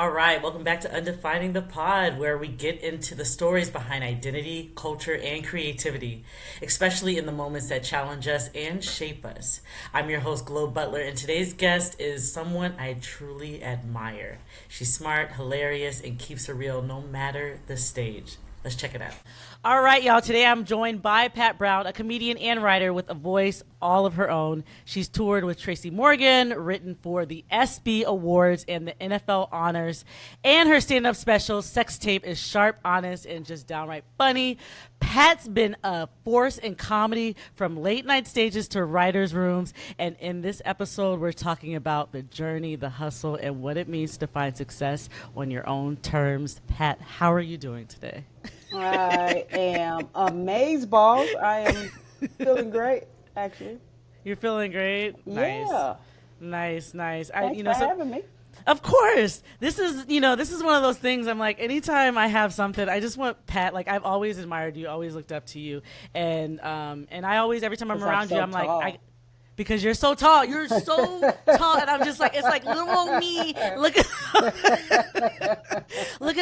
All right, welcome back to Undefining the Pod, where we get into the stories behind identity, culture, and creativity, especially in the moments that challenge us and shape us. I'm your host, Glo Butler, and today's guest is someone I truly admire. She's smart, hilarious, and keeps it real no matter the stage. Let's check it out. All right, y'all. Today I'm joined by Pat Brown, a comedian and writer with a voice all of her own. She's toured with Tracy Morgan, written for the ESPY Awards and the NFL Honors, and her stand-up special, Sex Tape, is sharp, honest, and just downright funny. Pat's been a force in comedy from late night stages to writers' rooms, and in this episode, we're talking about the journey, the hustle, and what it means to find success on your own terms. Pat, how are you doing today? I am amazed, balls. I am feeling great, actually. You're feeling great? Nice. Yeah. Nice. Thanks for having me. Of course. This is one of those things I'm like, anytime I have something, I just want Pat, like I've always admired you, always looked up to you. And I alwaay, every time I'm around you, I'm tall. like, because you're so tall. You're so tall. And I'm just like, it's like little old me looking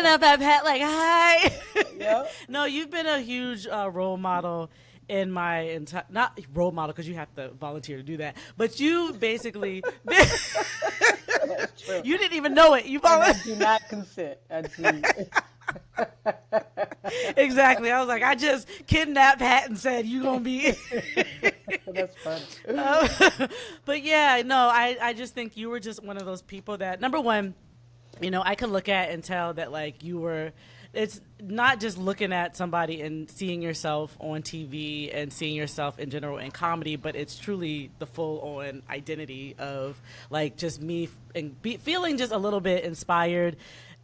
up at Pat like, hi. Yep. No, you've been a huge role model in my entire, not role model because you have to volunteer to do that, but you basically, That's true. you didn't even know it. You I volunteered. do not consent. I do. Exactly. I was like, I just kidnapped Pat and said, you going to be. That's fun. But yeah, no, I just think you were just one of those people that, number one, I could look at and tell that like you were, it's not just looking at somebody and seeing yourself on TV and seeing yourself in general in comedy, but it's truly the full on identity of like just me and feeling just a little bit inspired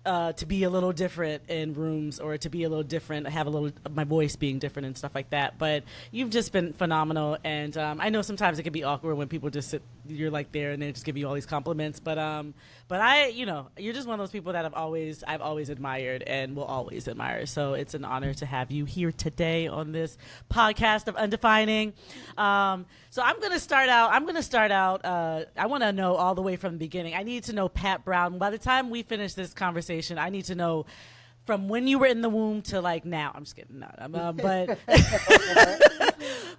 to be a little different in rooms or to be a little different, have a little my voice being different and stuff like that. But you've just been phenomenal, and I know sometimes it can be awkward when people just sit, you're like there and they just give you all these compliments. But you're just one of those people that I've always admired and will always admire. So it's an honor to have you here today on this podcast of Undefining. So I'm gonna start out. I want to know all the way from the beginning. I need to know Pat Brown. By the time we finish this conversation, I need to know from when you were in the womb to like now. I'm just kidding. But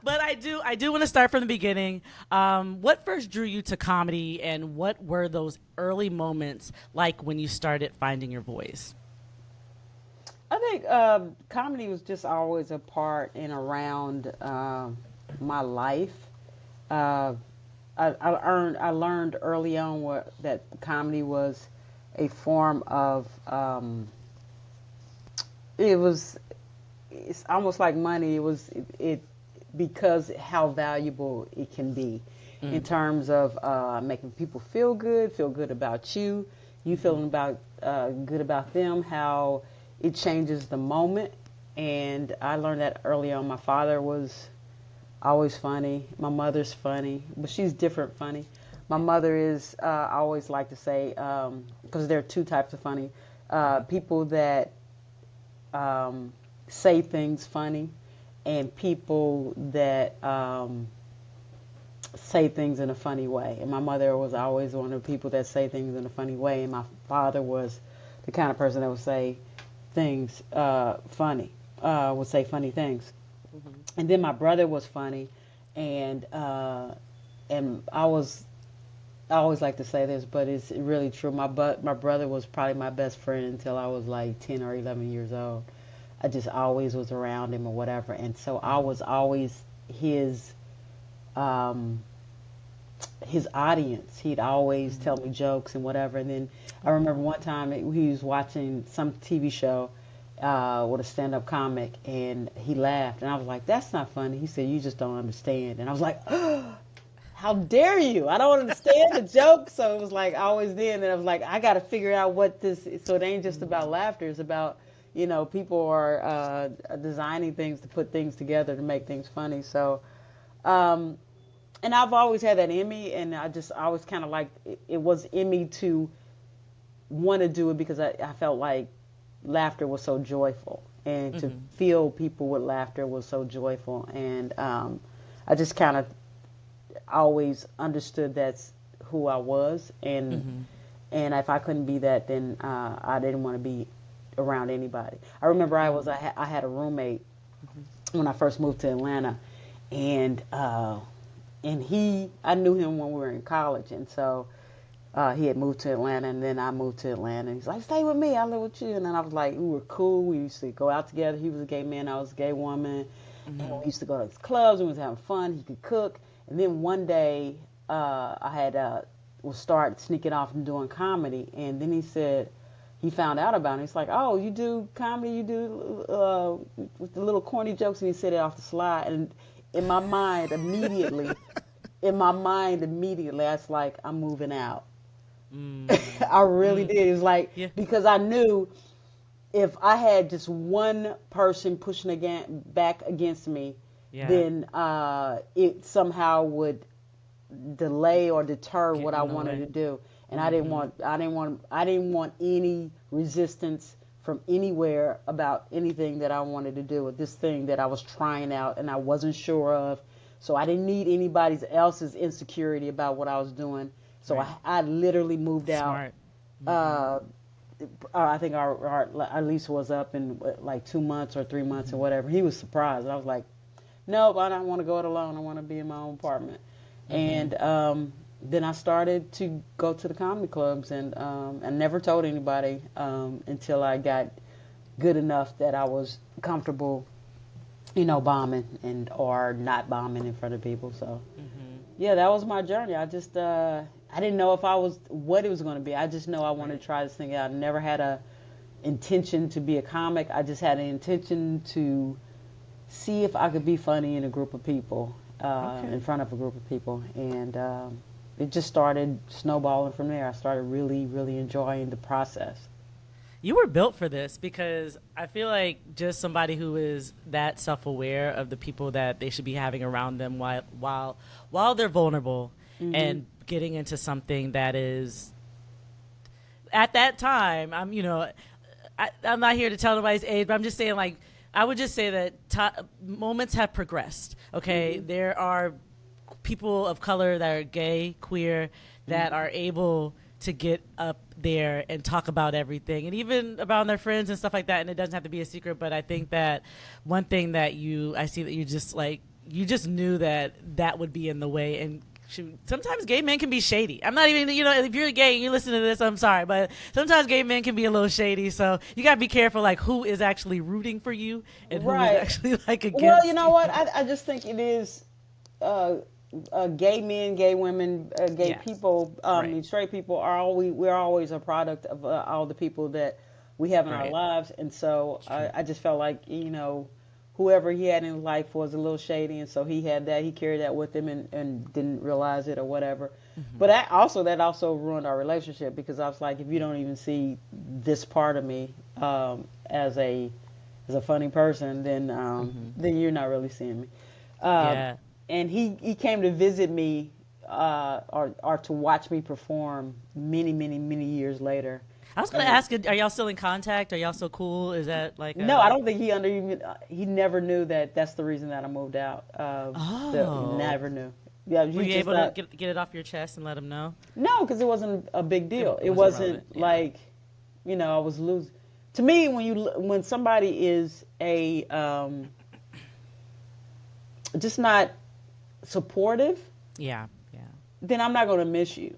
but I do want to start from the beginning. What first drew you to comedy, and what were those early moments like when you started finding your voice? I think comedy was just always a part and around my life. I learned early on that comedy was a form of it's almost like money. It because how valuable it can be in terms of making people feel good about you feeling about good about them, how it changes the moment. And I learned that early on. My father was always funny. My mother's funny, but she's different funny. My mother is, I always like to say, because there are two types of funny. People that say things funny, and people that say things in a funny way. And my mother was always one of the people that say things in a funny way, and my father was the kind of person that would say things funny, would say funny things. Mm-hmm. And then my brother was funny, and I always like to say this, but it's really true. My brother was probably my best friend until I was like 10 or 11 years old. I just always was around him or whatever. And so I was always his audience. He'd always tell me jokes and whatever. And then I remember one time he was watching some TV show with a stand-up comic, and he laughed. And I was like, that's not funny. He said, you just don't understand. And I was like, oh, how dare you? I don't understand the joke. So it was like always then. And I was like, I got to figure out what this is. So it ain't just about laughter. It's about, people are designing things to put things together to make things funny. So, and I've always had that in me. And I just always kind of like, it was in me to want to do it because I felt like laughter was so joyful. And to feel people with laughter was so joyful. And I just kind of always understood that's who I was, and And if I couldn't be that, then I didn't want to be around anybody. I remember I had a roommate when I first moved to Atlanta, and I knew him when we were in college, and so he had moved to Atlanta, and then I moved to Atlanta. And he's like, "Stay with me, I live with you." And then I was like, we were cool. We used to go out together. He was a gay man, I was a gay woman, and we used to go to these clubs. We was having fun. He could cook. And then one day, I had was start sneaking off and doing comedy, and then he found out about it. He's like, "Oh, you do comedy? You do with the little corny jokes?" And he said it off the slide, and in my mind immediately, I was like, "I'm moving out." I really did. It was like, because I knew if I had just one person pushing back against me, then it somehow would delay or deter what I wanted to do. And I didn't want any resistance from anywhere about anything that I wanted to do, with this thing that I was trying out and I wasn't sure of. So I didn't need anybody else's insecurity about what I was doing. So I literally moved out. I think our lease was up in like 2 months or 3 months or whatever. He was surprised. I was like, "Nope, I don't want to go it alone. I want to be in my own apartment." And then I started to go to the comedy clubs, and I never told anybody until I got good enough that I was comfortable, bombing or not bombing in front of people. So yeah, that was my journey. I just I didn't know what it was going to be. I just know I wanted to try this thing out. I never had a intention to be a comic. I just had an intention to see if I could be funny in a group of people, in front of a group of people. And it just started snowballing from there. I started really, really enjoying the process. You were built for this, because I feel like just somebody who is that self-aware of the people that they should be having around them while they're vulnerable and getting into something that is, at that time, I'm not here to tell nobody's age, but I'm just saying, like, I would just say that moments have progressed. Okay, there are people of color that are gay, queer, that are able to get up there and talk about everything, and even about their friends and stuff like that. And it doesn't have to be a secret. But I think that one thing that I see that you just knew that would be in the way. And sometimes gay men can be shady. I'm not even, if you're gay and you listen to this, I'm sorry, but sometimes gay men can be a little shady. So you gotta be careful, like, who is actually rooting for you and who is actually like against. Well, you know what? I just think it is. Gay men, gay women, gay people, straight people we're always a product of all the people that we have in our lives, and so I just felt like whoever he had in life was a little shady, and so he carried that with him and didn't realize it or whatever. But that also ruined our relationship, because I was like, if you don't even see this part of me as a funny person, then you're not really seeing me. And he came to visit me or to watch me perform many, many, many years later. I was going to ask, are y'all still in contact? Are y'all still cool? Is that like No, I don't think he never knew that that's the reason that I moved out. Never knew. Yeah, were you able to get it off your chest and let him know? No, because it wasn't a big deal. It wasn't like, I was losing. To me, when somebody is just not supportive, then I'm not going to miss you.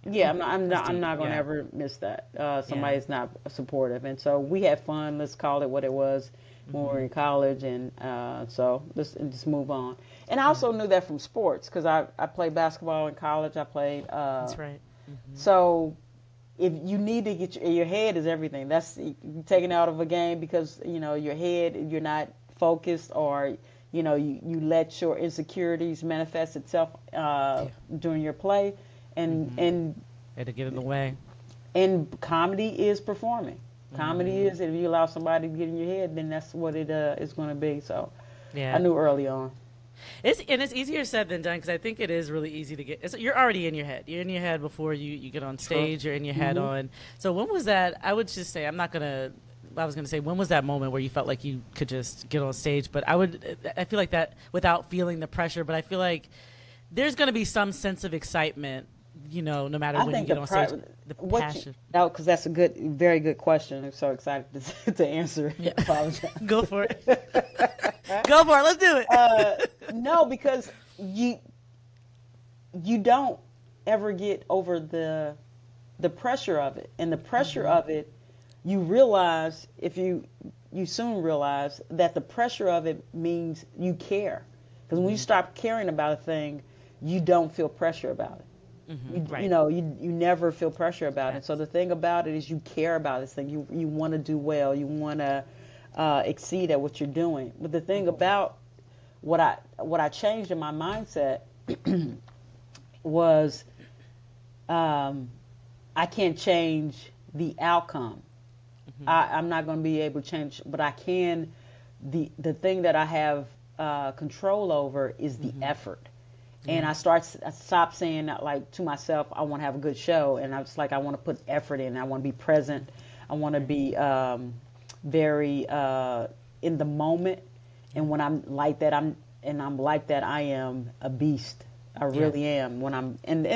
I'm not going to ever miss that. Somebody's not supportive, and so we had fun. Let's call it what it was when we were in college, and so let's just move on. And I also knew that from sports, because I played basketball in college. I played. That's right. So if you need to get your head is everything. That's taken out of a game because your head, you're not focused, or you let your insecurities manifest itself during your play, and it'll get in the way. And comedy is performing. Comedy is, if you allow somebody to get in your head, then that's what it is going to be. So I knew early on. It's easier said than done, because I think it is really easy to get. You're already in your head. You're in your head before you get on stage. You're in your head on. So when was that? I would just say, I was going to say, when was that moment where you felt like you could just get on stage? But I feel like that without feeling the pressure. But I feel like there's going to be some sense of excitement no matter I when you think get on stage, the what passion. because that's a very good question. I'm so excited to answer it. Yeah. I apologize. Go for it. Go for it. Let's do it. No, because you don't ever get over the pressure of it, and the pressure of it, you realize if you soon realize that the pressure of it means you care, because when you stop caring about a thing, you don't feel pressure about it. Right. You never feel pressure about it. So the thing about it is you care about this thing. You want to do well. You want to exceed at what you're doing. But the thing about what I changed in my mindset was I can't change the outcome. I'm not going to be able to change, but I can. The thing that I have control over is the effort. And I stopped saying that, like, to myself, I want to have a good show, and I was like, I want to put effort in. I want to be present. I want to be very in the moment. And when I'm like that, I am a beast. I really am. When I'm and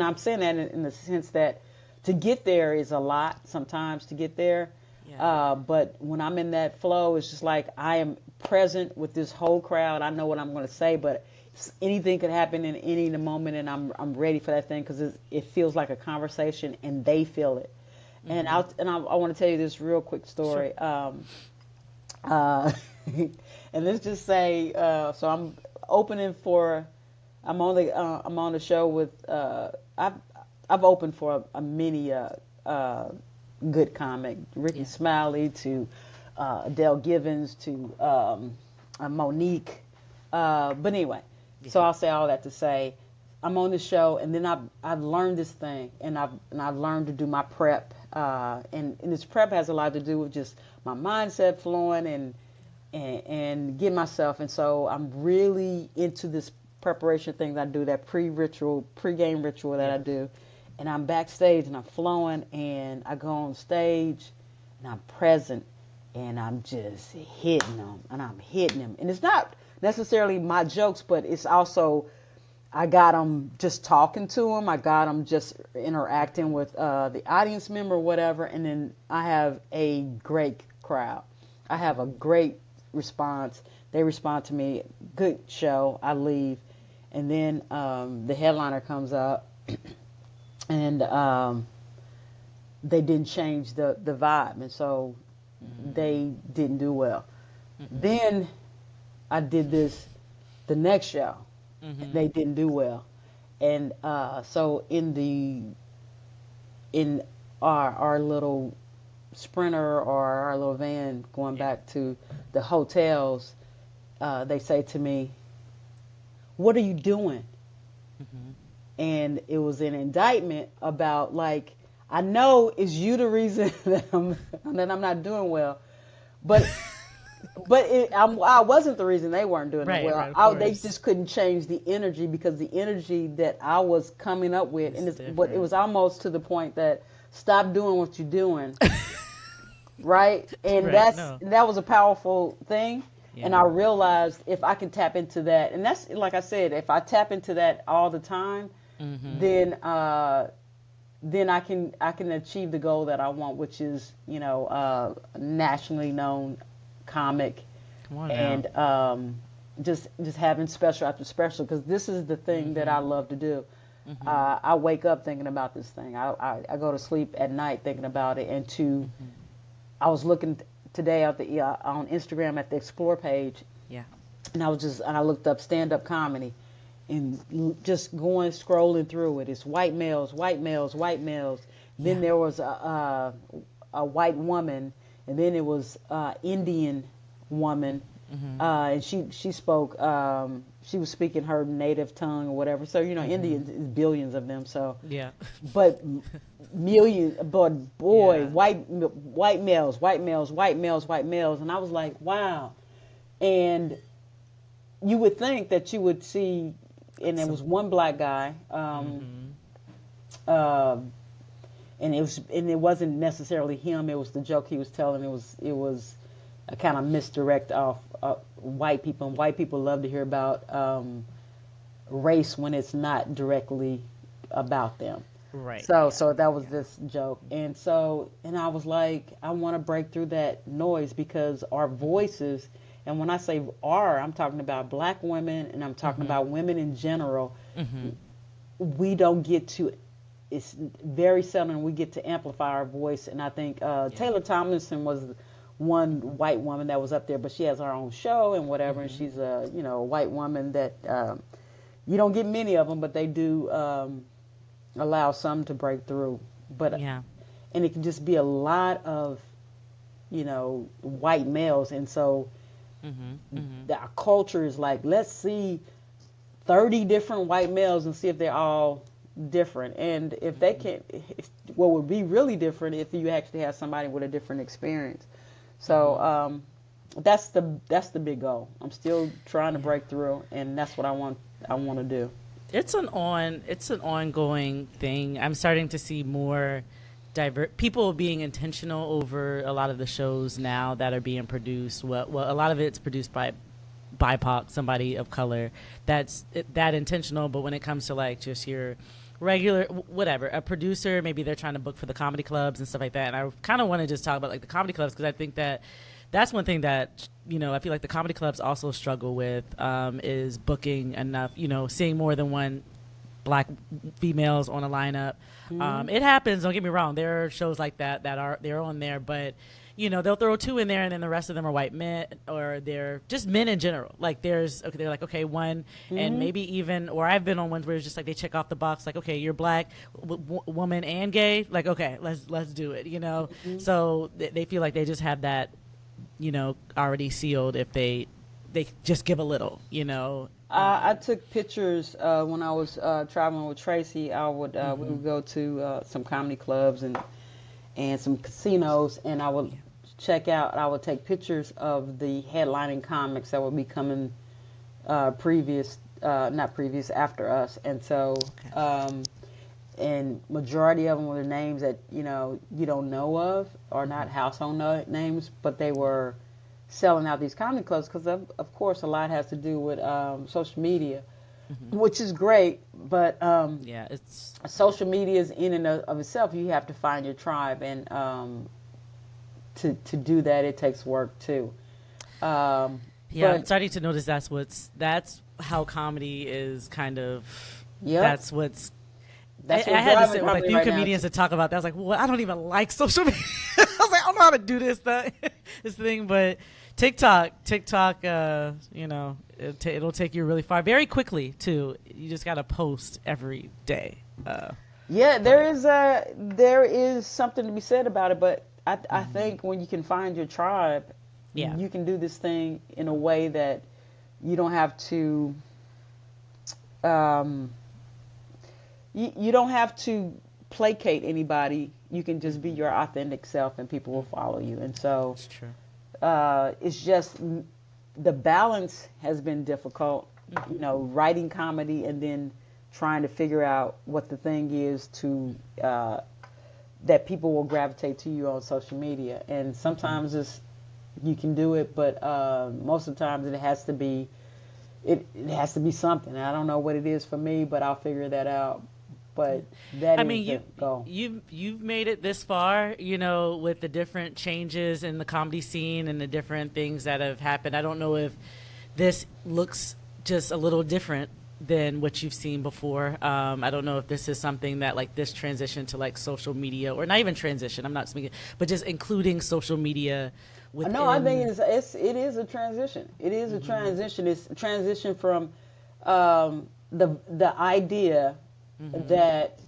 I'm saying that in the sense that to get there is a lot sometimes to get there. Yeah. But when I'm in that flow, it's just like I am present with this whole crowd. I know what I'm going to say, but anything could happen in any moment, and I'm ready for that thing because it feels like a conversation, and they feel it. And I want to tell you this real quick story. Sure. And let's just say, so I'm opening for. I'm on the show with. I've opened for a many good comic, Ricky Smiley to Adele Givens to Monique. But anyway, so I'll say all that to say, I'm on the show, and then I've learned this thing, and I've learned to do my prep, and this prep has a lot to do with just my mindset flowing and get myself, and so I'm really into this preparation thing that I do, that pre-game ritual that I do, and I'm backstage and I'm flowing, and I go on stage and I'm present, and I'm just hitting them, and it's not necessarily my jokes, but it's also I got them just talking to them, I got them just interacting with the audience member or whatever, and then I have a great crowd. I have a great response. They respond to me. Good show. I leave. And then the headliner comes up, and they didn't change the vibe, and so they didn't do well. Then I did this the next show, and they didn't do well. And so in our little Sprinter or our little van going back to the hotels, they say to me, "What are you doing?" And it was an indictment about, like, I know it's you the reason that I'm not doing well, but I wasn't the reason they weren't doing it well. Right, they just couldn't change the energy, because the energy that I was coming up with, but it was almost to the point that stop doing what you're doing, right? And that was a powerful thing. Yeah. And I realized if I can tap into that, and that's, like I said, if I tap into that all the time, then I can achieve the goal that I want, which is, nationally known comic, and just having special after special, because this is the thing that I love to do. I wake up thinking about this thing. I go to sleep at night thinking about it. And I was looking today on Instagram at the Explore page, and I looked up stand-up comedy, and just scrolling through it. It's white males. Then there was a white woman, and then it was Indian woman, and she spoke. She was speaking her native tongue or whatever. So Indians, is billions of them. So but millions, but boy, white males, and I was like, wow. And you would think that you would see, and there was one black guy, and it wasn't necessarily him. It was the joke he was telling. It was a kind of misdirect off white people, and white people love to hear about race when it's not directly about them. Right. So Yeah. so that was this joke. And I was like, I want to break through that noise because our voices, and when I say our, I'm talking about black women and I'm talking about women in general. We don't get to, it's very seldom we get to amplify our voice. And I think Taylor Tomlinson was one white woman that was up there, but she has her own show and whatever, and she's a a white woman that you don't get many of them, but they do allow some to break through. But and it can just be a lot of white males, and so our culture is like, let's see 30 different white males and see if they're all different. And if they can't, what would be really different if you actually have somebody with a different experience. So that's the big goal. I'm still trying to break through, and that's what I want to do. It's an ongoing thing. I'm starting to see more people being intentional over a lot of the shows now that are being produced. Well, a lot of it's produced by BIPOC, somebody of color. That's that intentional. But when it comes to like just your regular whatever, a producer, maybe they're trying to book for the comedy clubs and stuff like that. And I kind of want to just talk about like the comedy clubs because I think that's one thing that I feel like the comedy clubs also struggle with is booking enough. Seeing more than one black females on a lineup. It happens. Don't get me wrong. There are shows like that they're on there, but they'll throw two in there and then the rest of them are white men or they're just men in general. Like they're like, okay, one and maybe even, or I've been on ones where it's just like they check off the box like, okay, you're black, woman and gay. Like, okay, let's do it. So they feel like they just have that, already sealed if they just give a little, I took pictures when I was traveling with Tracy. We would go to some comedy clubs and some casinos, and I would I would take pictures of the headlining comics that would be coming after us. And so, and majority of them were names that, you don't know of or not household names, but they were selling out these comedy clubs because of course a lot has to do with social media, which is great, but it's social media is in and of itself. You have to find your tribe, and to do that it takes work too. I'm starting to notice that's how comedy is kind of that's what's I had to sit with a few comedians to talk about that. I was like, well, I don't even like social media. I was like, I don't know how to do this thing, but TikTok, it'll take you really far very quickly too. You just got to post every day. There is something to be said about it, but I think when you can find your tribe, you can do this thing in a way that you don't have to. You don't have to placate anybody. You can just be your authentic self, and people will follow you. And so, that's true. It's just the balance has been difficult. Writing comedy and then trying to figure out what the thing is to that people will gravitate to you on social media. And sometimes you can do it, but most of the times it has to be something. I don't know what it is for me, but I'll figure that out. But that is the goal. You've made it this far, with the different changes in the comedy scene and the different things that have happened. I don't know if this looks just a little different than what you've seen before. I don't know if this is something that like this transition to like social media, or not even transition. I'm not speaking, but just including social media. No, I think it is a transition. It is a transition. It's a transition from the idea that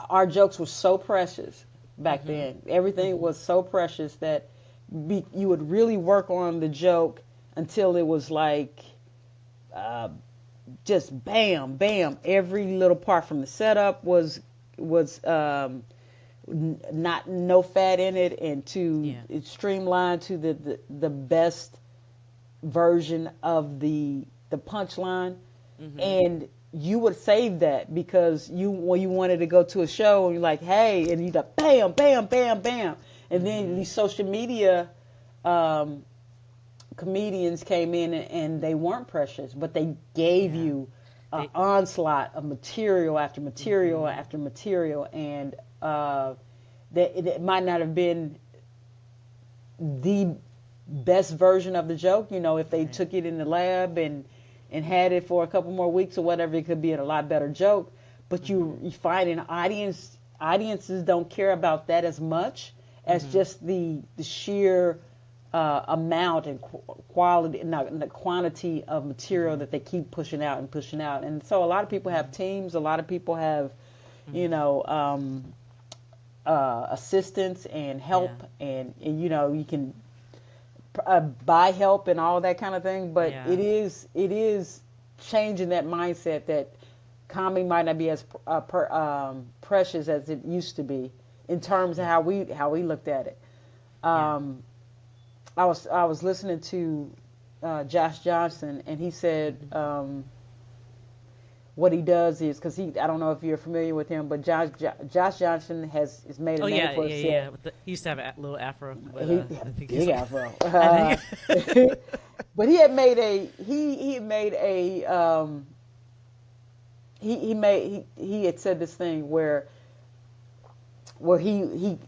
our jokes were so precious back then. Everything was so precious that you would really work on the joke until it was like just bam, bam. Every little part from the setup was not no fat in it, and it's streamlined to the best version of the punchline. And you would save that because when you wanted to go to a show and you're like, hey, and you like bam, bam, bam, bam, and then these social media comedians came in and they weren't precious, but they gave you onslaught of material after material after material, and that it might not have been the best version of the joke. You know, if they took it in the lab and had it for a couple more weeks or whatever, it could be a lot better joke. But you find an audiences don't care about that as much as just the sheer amount and quality, not the quantity of material that they keep pushing out and pushing out. And so a lot of people have teams, a lot of people have, you know, assistance and help, and you know, you can buy help and all that kind of thing. But it is changing that mindset that comedy might not be as precious as it used to be in terms of how we looked at it. I was listening to Josh Johnson, and he said what he does is, because I don't know if you're familiar with him, but Josh Johnson has made a name for himself. He used to have a little afro. But, I think big afro. But he had made he had said this thing where he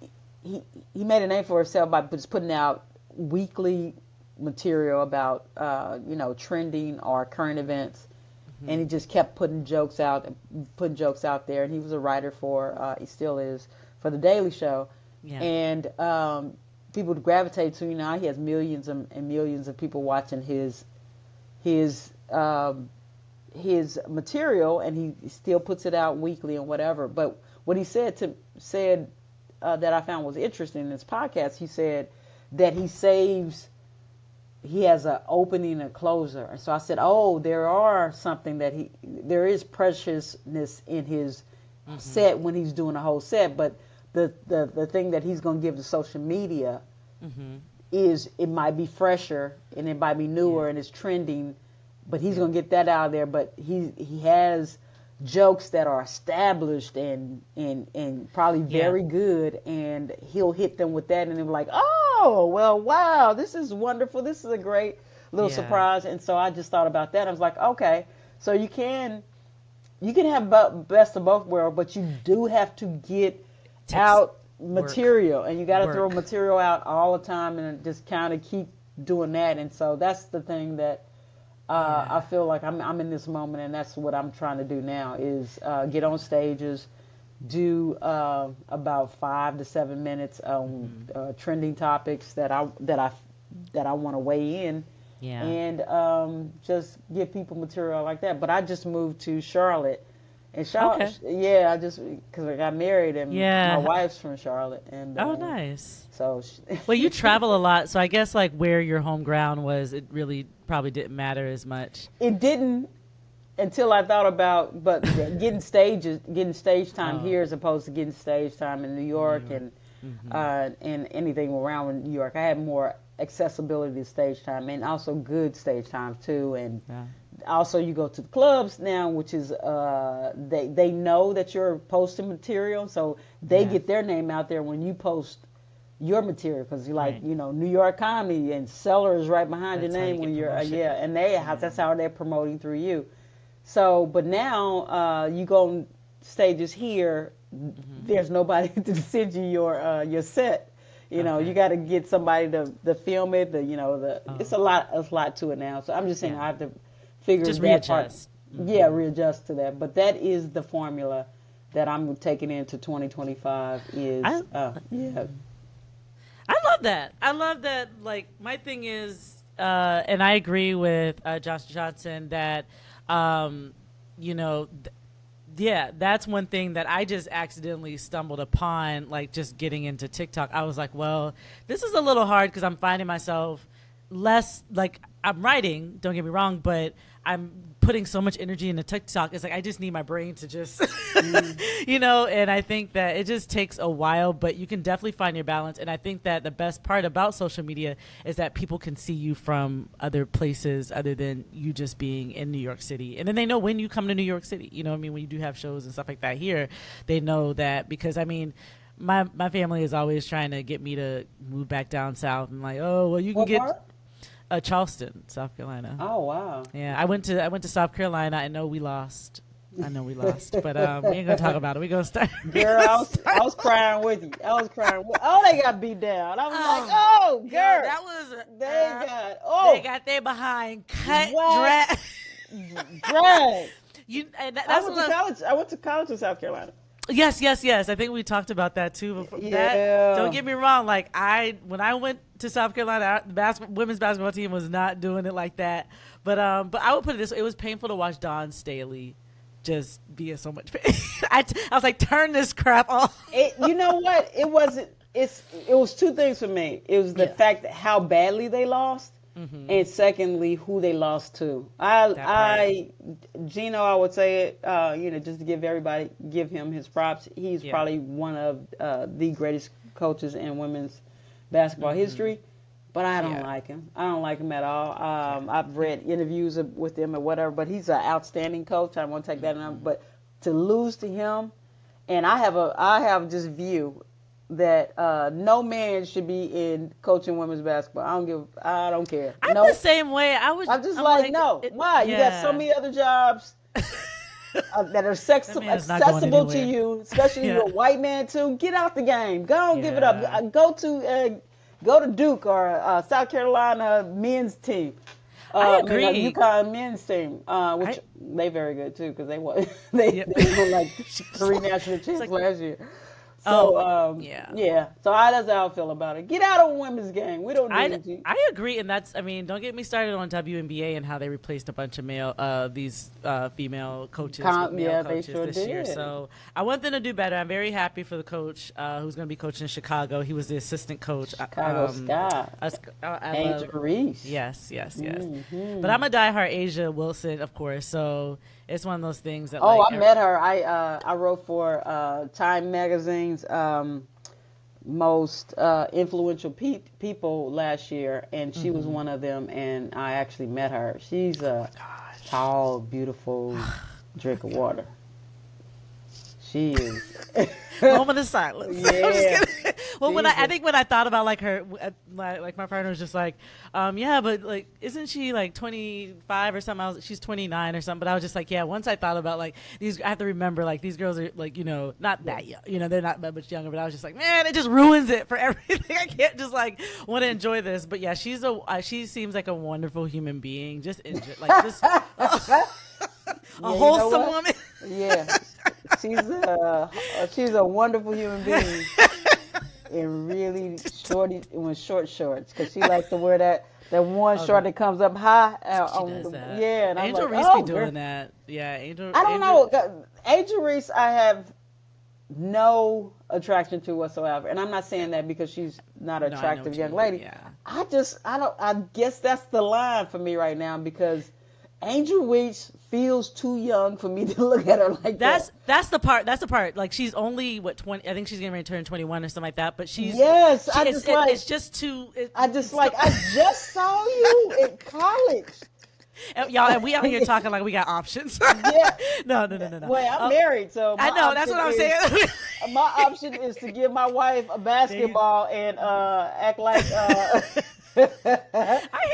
made a name for himself by just putting out weekly material about you know, trending or current events, and he just kept putting jokes out there. And he was a writer for he still is, for the Daily Show, and people would gravitate to, you know, he has millions and millions of people watching his material, and he still puts it out weekly and whatever. But what he said that I found was interesting in this podcast, he said that he has an opening and a closer. And so I said, oh, there is preciousness in his set when he's doing a whole set, but the thing that he's going to give to social media is, it might be fresher and it might be newer and it's trending, but he's going to get that out of there. But he has jokes that are established and probably very good, and he'll hit them with that, and they're like, oh, well, wow, this is wonderful, this is a great little surprise. And so I just thought about that. I was like, okay, so you can have best of both worlds, but you do have to get out material, and you got to throw material out all the time, and just kind of keep doing that. And so that's the thing that I feel like I'm in this moment, and that's what I'm trying to do now, is get on stages, do about 5 to 7 minutes on trending topics that I want to weigh in, and just give people material like that. But I just moved to Charlotte, and Charlotte, I just, because I got married, and my wife's from Charlotte, and nice. So, well, you travel a lot, so I guess like where your home ground was, it really probably didn't matter as much. It didn't until I thought about, but getting stage time here as opposed to getting stage time in New York, and anything around New York. I had more accessibility to stage time, and also good stage time too. And also you go to the clubs now, which is they know that you're posting material, so they get their name out there when you post your material, because you like, you know, New York Comedy and Cellar is right behind your name when you're and that's how they're promoting through you. So, but now you go on stages here, there's nobody to send you your set. You know, you got to get somebody to film it. It's a lot to it now. So I'm just saying I have to figure just that readjust. part. Readjust to that. But that is the formula that I'm taking into 2025. I love that. I love that. Like, my thing is, and I agree with Josh Johnson that, you know, that's one thing that I just accidentally stumbled upon, like just getting into TikTok. I was like, well, this is a little hard because I'm finding myself less, like, I'm writing, don't get me wrong, but I'm putting so much energy into TikTok. It's like I just need my brain to just, you know, and I think that it just takes a while, but you can definitely find your balance. And I think that the best part about social media is that people can see you from other places other than you just being in New York City. And then they know when you come to New York City, you know what I mean? When you do have shows and stuff like that here, they know that, because I mean, my family is always trying to get me to move back down south, and like, oh, well, you can get... Charleston, South Carolina. Oh wow. Yeah, I went to South Carolina. I know we lost, but we ain't gonna talk about it. We gonna start. Girl, I was crying with you. Oh, they got beat down. I was like, oh, girl. Yeah, that was. They got their behind cut, drag. I went to college in South Carolina. Yes. I think we talked about that too before. Yeah. Don't get me wrong. Like when I went to South Carolina, the women's basketball team was not doing it like that. But I would put it this way: it was painful to watch Dawn Staley just be in so much pain. I was like, turn this crap off. You know what? It was two things for me. It was the fact that how badly they lost. Mm-hmm. And secondly, who they lost to. Gino, I would say it, just to give him his props. He's probably one of the greatest coaches in women's basketball history. But I don't like him. I don't like him at all. I've read interviews with him or whatever, but he's an outstanding coach. I won't take that on. But to lose to him, and I have this view that no man should be in coaching women's basketball. I don't care. I'm the same way. I'm like, no. Why? You got so many other jobs that are accessible to you, especially if you're a white man too. Get out the game. Go and give it up. Go to Duke or South Carolina men's team. I agree. UConn men's team, which they very good too because they won like 3 national champs last year. So So that's how I feel about it. Get out of women's game. We don't need you. I agree, and don't get me started on WNBA and how they replaced a bunch of female coaches with male coaches this year. So I want them to do better. I'm very happy for the coach who's going to be coaching in Chicago. He was the assistant coach. Chicago Sky. Angel Reese. Yes. Mm-hmm. But I'm a diehard Asia Wilson, of course. So it's one of those things that. I met her. I wrote for Time Magazine's most influential people last year, and she was one of them. And I actually met her. She's a tall, beautiful drink of water. She is. Moment of silence. Yeah. Well, when I thought about like her, like my partner was just like, but like, isn't she like 25 or something? She's 29 or something. But I was just like, once I thought about like these, I have to remember like these girls are like, not that young, they're not that much younger. But I was just like, man, it just ruins it for everything. I can't just like want to enjoy this. But yeah, she seems like a wonderful human being. Just a wholesome woman. Yeah. She's a wonderful human being in really short shorts because she likes to wear that one short that comes up high. She does that. Yeah, and Angel I'm Reese like, be doing that. Yeah, Angel. I don't know. Angel Reese, I have no attraction to whatsoever, and I'm not saying that because she's not an attractive young lady. Yeah. I guess that's the line for me right now because Angel Reese feels too young for me to look at her like that. That's the part. Like she's only 20. I think she's getting ready to turn 21 or something like that. But she's it's just too. I just saw you in college. Y'all, and we out here talking like we got options. Yeah. No. Well, I'm married, so I know that's what I'm saying. My option is to give my wife a basketball and act like. I hear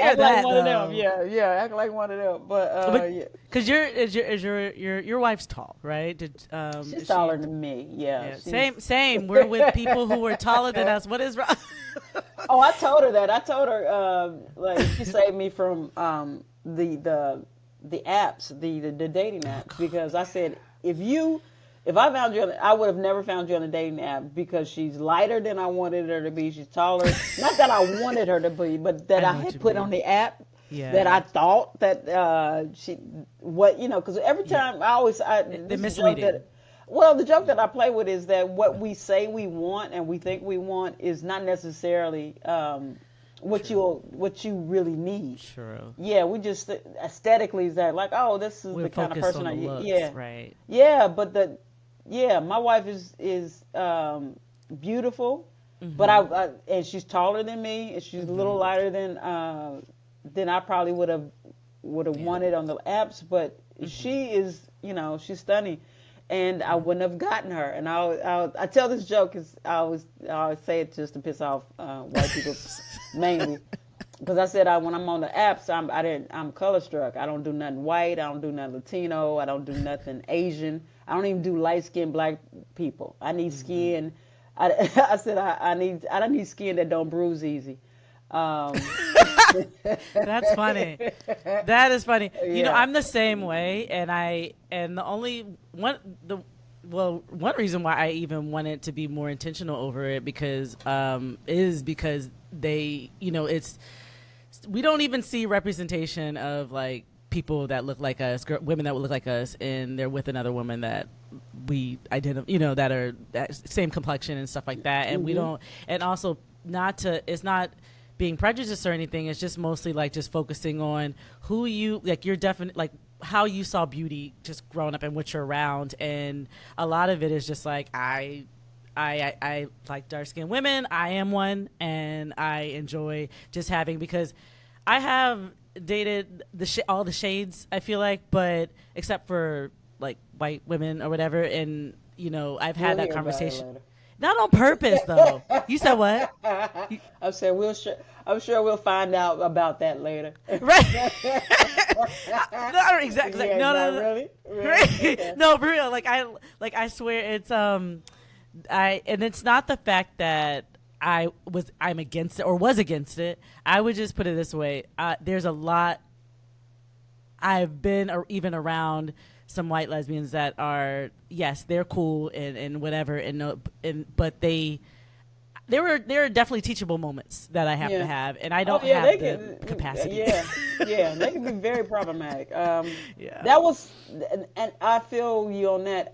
act that like one of them. Yeah, act like one of them. But because your wife's tall, right? She's taller than me. Yeah. Same. We're with people who are taller than us. What is wrong? Oh, I told her that. I told her like she saved me from the apps, the dating apps, because I said if I found you, I would have never found you on a dating app because she's lighter than I wanted her to be. She's taller. Not that I wanted her to be, but that I had put on the app that I thought that because every time they're misleading. The joke that I play with is that what we say we want and we think we want is not necessarily what you really need. True. Yeah, we just aesthetically is that like, oh, this is the kind of person right. Yeah, but my wife is beautiful, but and she's taller than me, and she's a little lighter than I probably would have wanted on the apps, but she is, she's stunning. And I wouldn't have gotten her. And I tell this joke because I always say it just to piss off white people mainly. because I said when I'm on the apps, I'm color struck. I don't do nothing white. I don't do nothing Latino. I don't do nothing Asian. I don't even do light skinned black people. I need skin. I said I don't need skin that don't bruise easy. Um, That's funny. That is funny. You know, yeah. I'm the same way, and the only one reason why I even wanted to be more intentional over it is because they, you know, we don't even see representation of like people that look like us, women that would look like us, and they're with another woman that we identify, you know, that are that same complexion and stuff like that, and we don't, and also it's not being prejudiced or anything. It's just mostly like just focusing on who you like, your definite like how you saw beauty just growing up and what you're around, and a lot of it is just like I like dark skinned women. I am one, and I enjoy just having, because I have dated all the shades, I feel like, but except for like white women or whatever, and you know I've had We'll that hear about it conversation. later. Not on purpose though. You said what? I'm saying I'm sure we'll find out about that later. Right. Not exactly. Yeah, No, not no, no. really. Really? Right. Okay. No, for real. I swear it's and it's not the fact that I'm against it or was against it. I would just put it this way. There's a lot. I've been even around some white lesbians that are, yes, they're cool and whatever, but there are definitely teachable moments that I have to have, and I don't have the capacity. Yeah, they can be very problematic. Yeah. That was, and I feel you on that.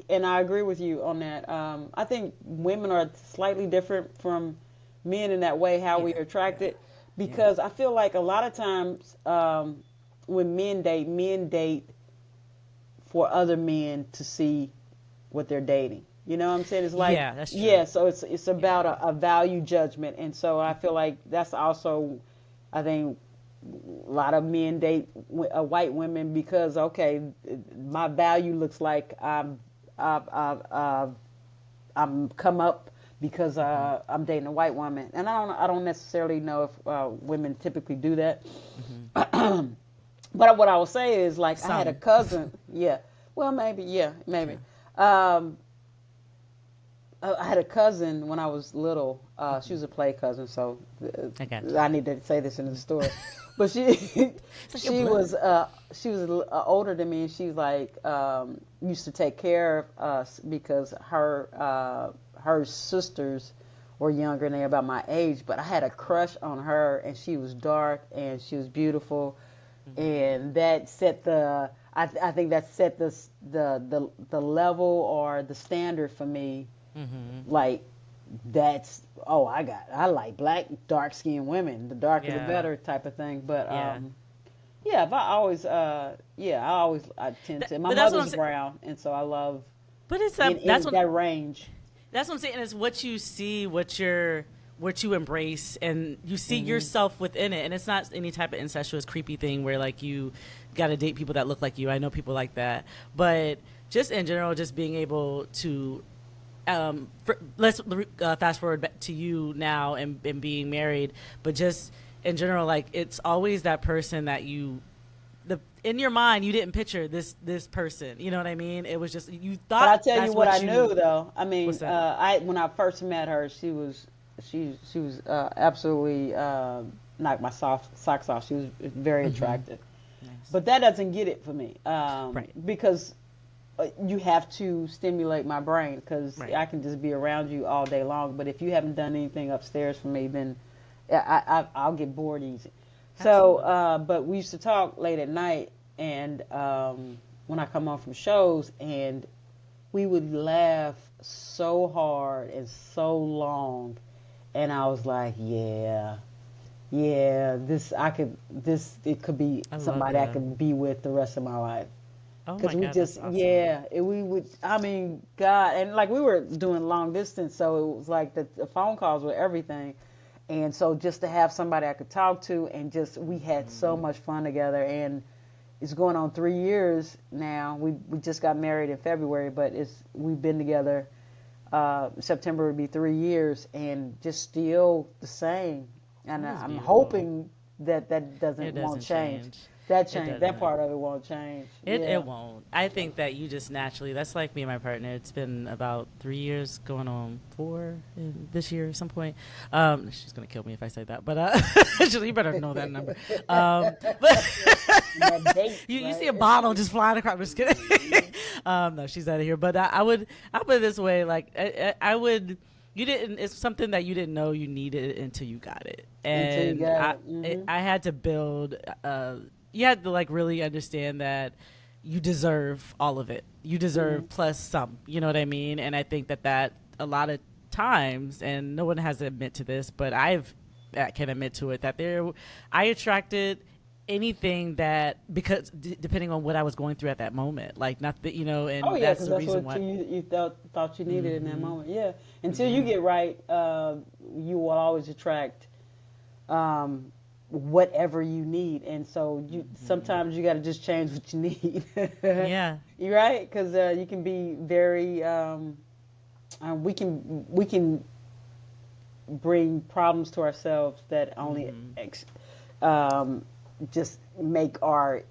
And I agree with you on that. I think women are slightly different from men in that way, how we are attracted, because I feel like a lot of times when men date for other men to see what they're dating. You know what I'm saying? It's like, that's true. so it's about a value judgment. And so I feel like that's also, I think, a lot of men date white women because, okay, my value looks like I'm come up because I'm dating a white woman. And I don't necessarily know if women typically do that. But what I will say is, like, I had a cousin. Yeah. Well, maybe. Yeah, maybe. I had a cousin when I was little. She was a play cousin, so I need to say this in the story. But she was older than me, and she was like used to take care of us because her sisters were younger and they're about my age. But I had a crush on her, and she was dark and she was beautiful, and that set I think that set the level or the standard for me. Like, that's I like black dark skinned women, the darker the better type of thing. But but I tend to, my mother's brown, and so I love, but it's that range. That's what I'm saying. It's what you see, what you embrace, and you see yourself within it. And it's not any type of incestuous, creepy thing where like you got to date people that look like you. I know people like that, but just in general, just being able to let's fast forward back to you now and being married, but just in general, like, it's always that person that in your mind you didn't picture this person. You know what I mean? It was just you thought. But I tell you what I knew though. I mean, when I first met her, she was absolutely knocked my socks off. She was very attractive. Nice. But that doesn't get it for me, right? Because you have to stimulate my brain, because I can just be around you all day long. But if you haven't done anything upstairs for me, then I'll get bored easy. Absolutely. So, but we used to talk late at night, and when I come home from shows, and we would laugh so hard and so long, and I was like, it could be somebody I could be with the rest of my life. Because we just, awesome. We would, I mean, God, and like we were doing long distance, so it was like the phone calls were everything. And so just to have somebody I could talk to, and just, we had so much fun together. And it's going on 3 years now. We just got married in February, but we've been together, September would be 3 years, and just still the same And That is I'm beautiful. hoping that It won't doesn't change. change. That It change, that doesn't. part of it won't change. It Yeah. won't. I think that you just naturally. That's like me and my partner. It's been about 3 years, going on 4 in this year at some point. She's gonna kill me if I say that, but you better know that number. But And that date, you see right? a bottle just flying across. I'm just kidding. No, she's out of here. But I put it this way: like I would. You didn't. It's something that you didn't know you needed until you got it, Until you and got it. Hmm. I had to build. You had to like really understand that you deserve all of it. You Hmm. deserve plus some. You know what I mean? And I think that a lot of times, and no one has to admit to this, but I can admit to it that I attracted anything that because depending on what I was going through at that moment, like not that Oh and yeah, that's because the that's reason what why. you thought you needed in that Hmm. moment. Yeah. Until you Yeah, get right, you will always attract whatever you need, and so you sometimes you got to just change what you need. yeah, You're right, because you can be very. We can bring problems to ourselves that only hmm, um, just make our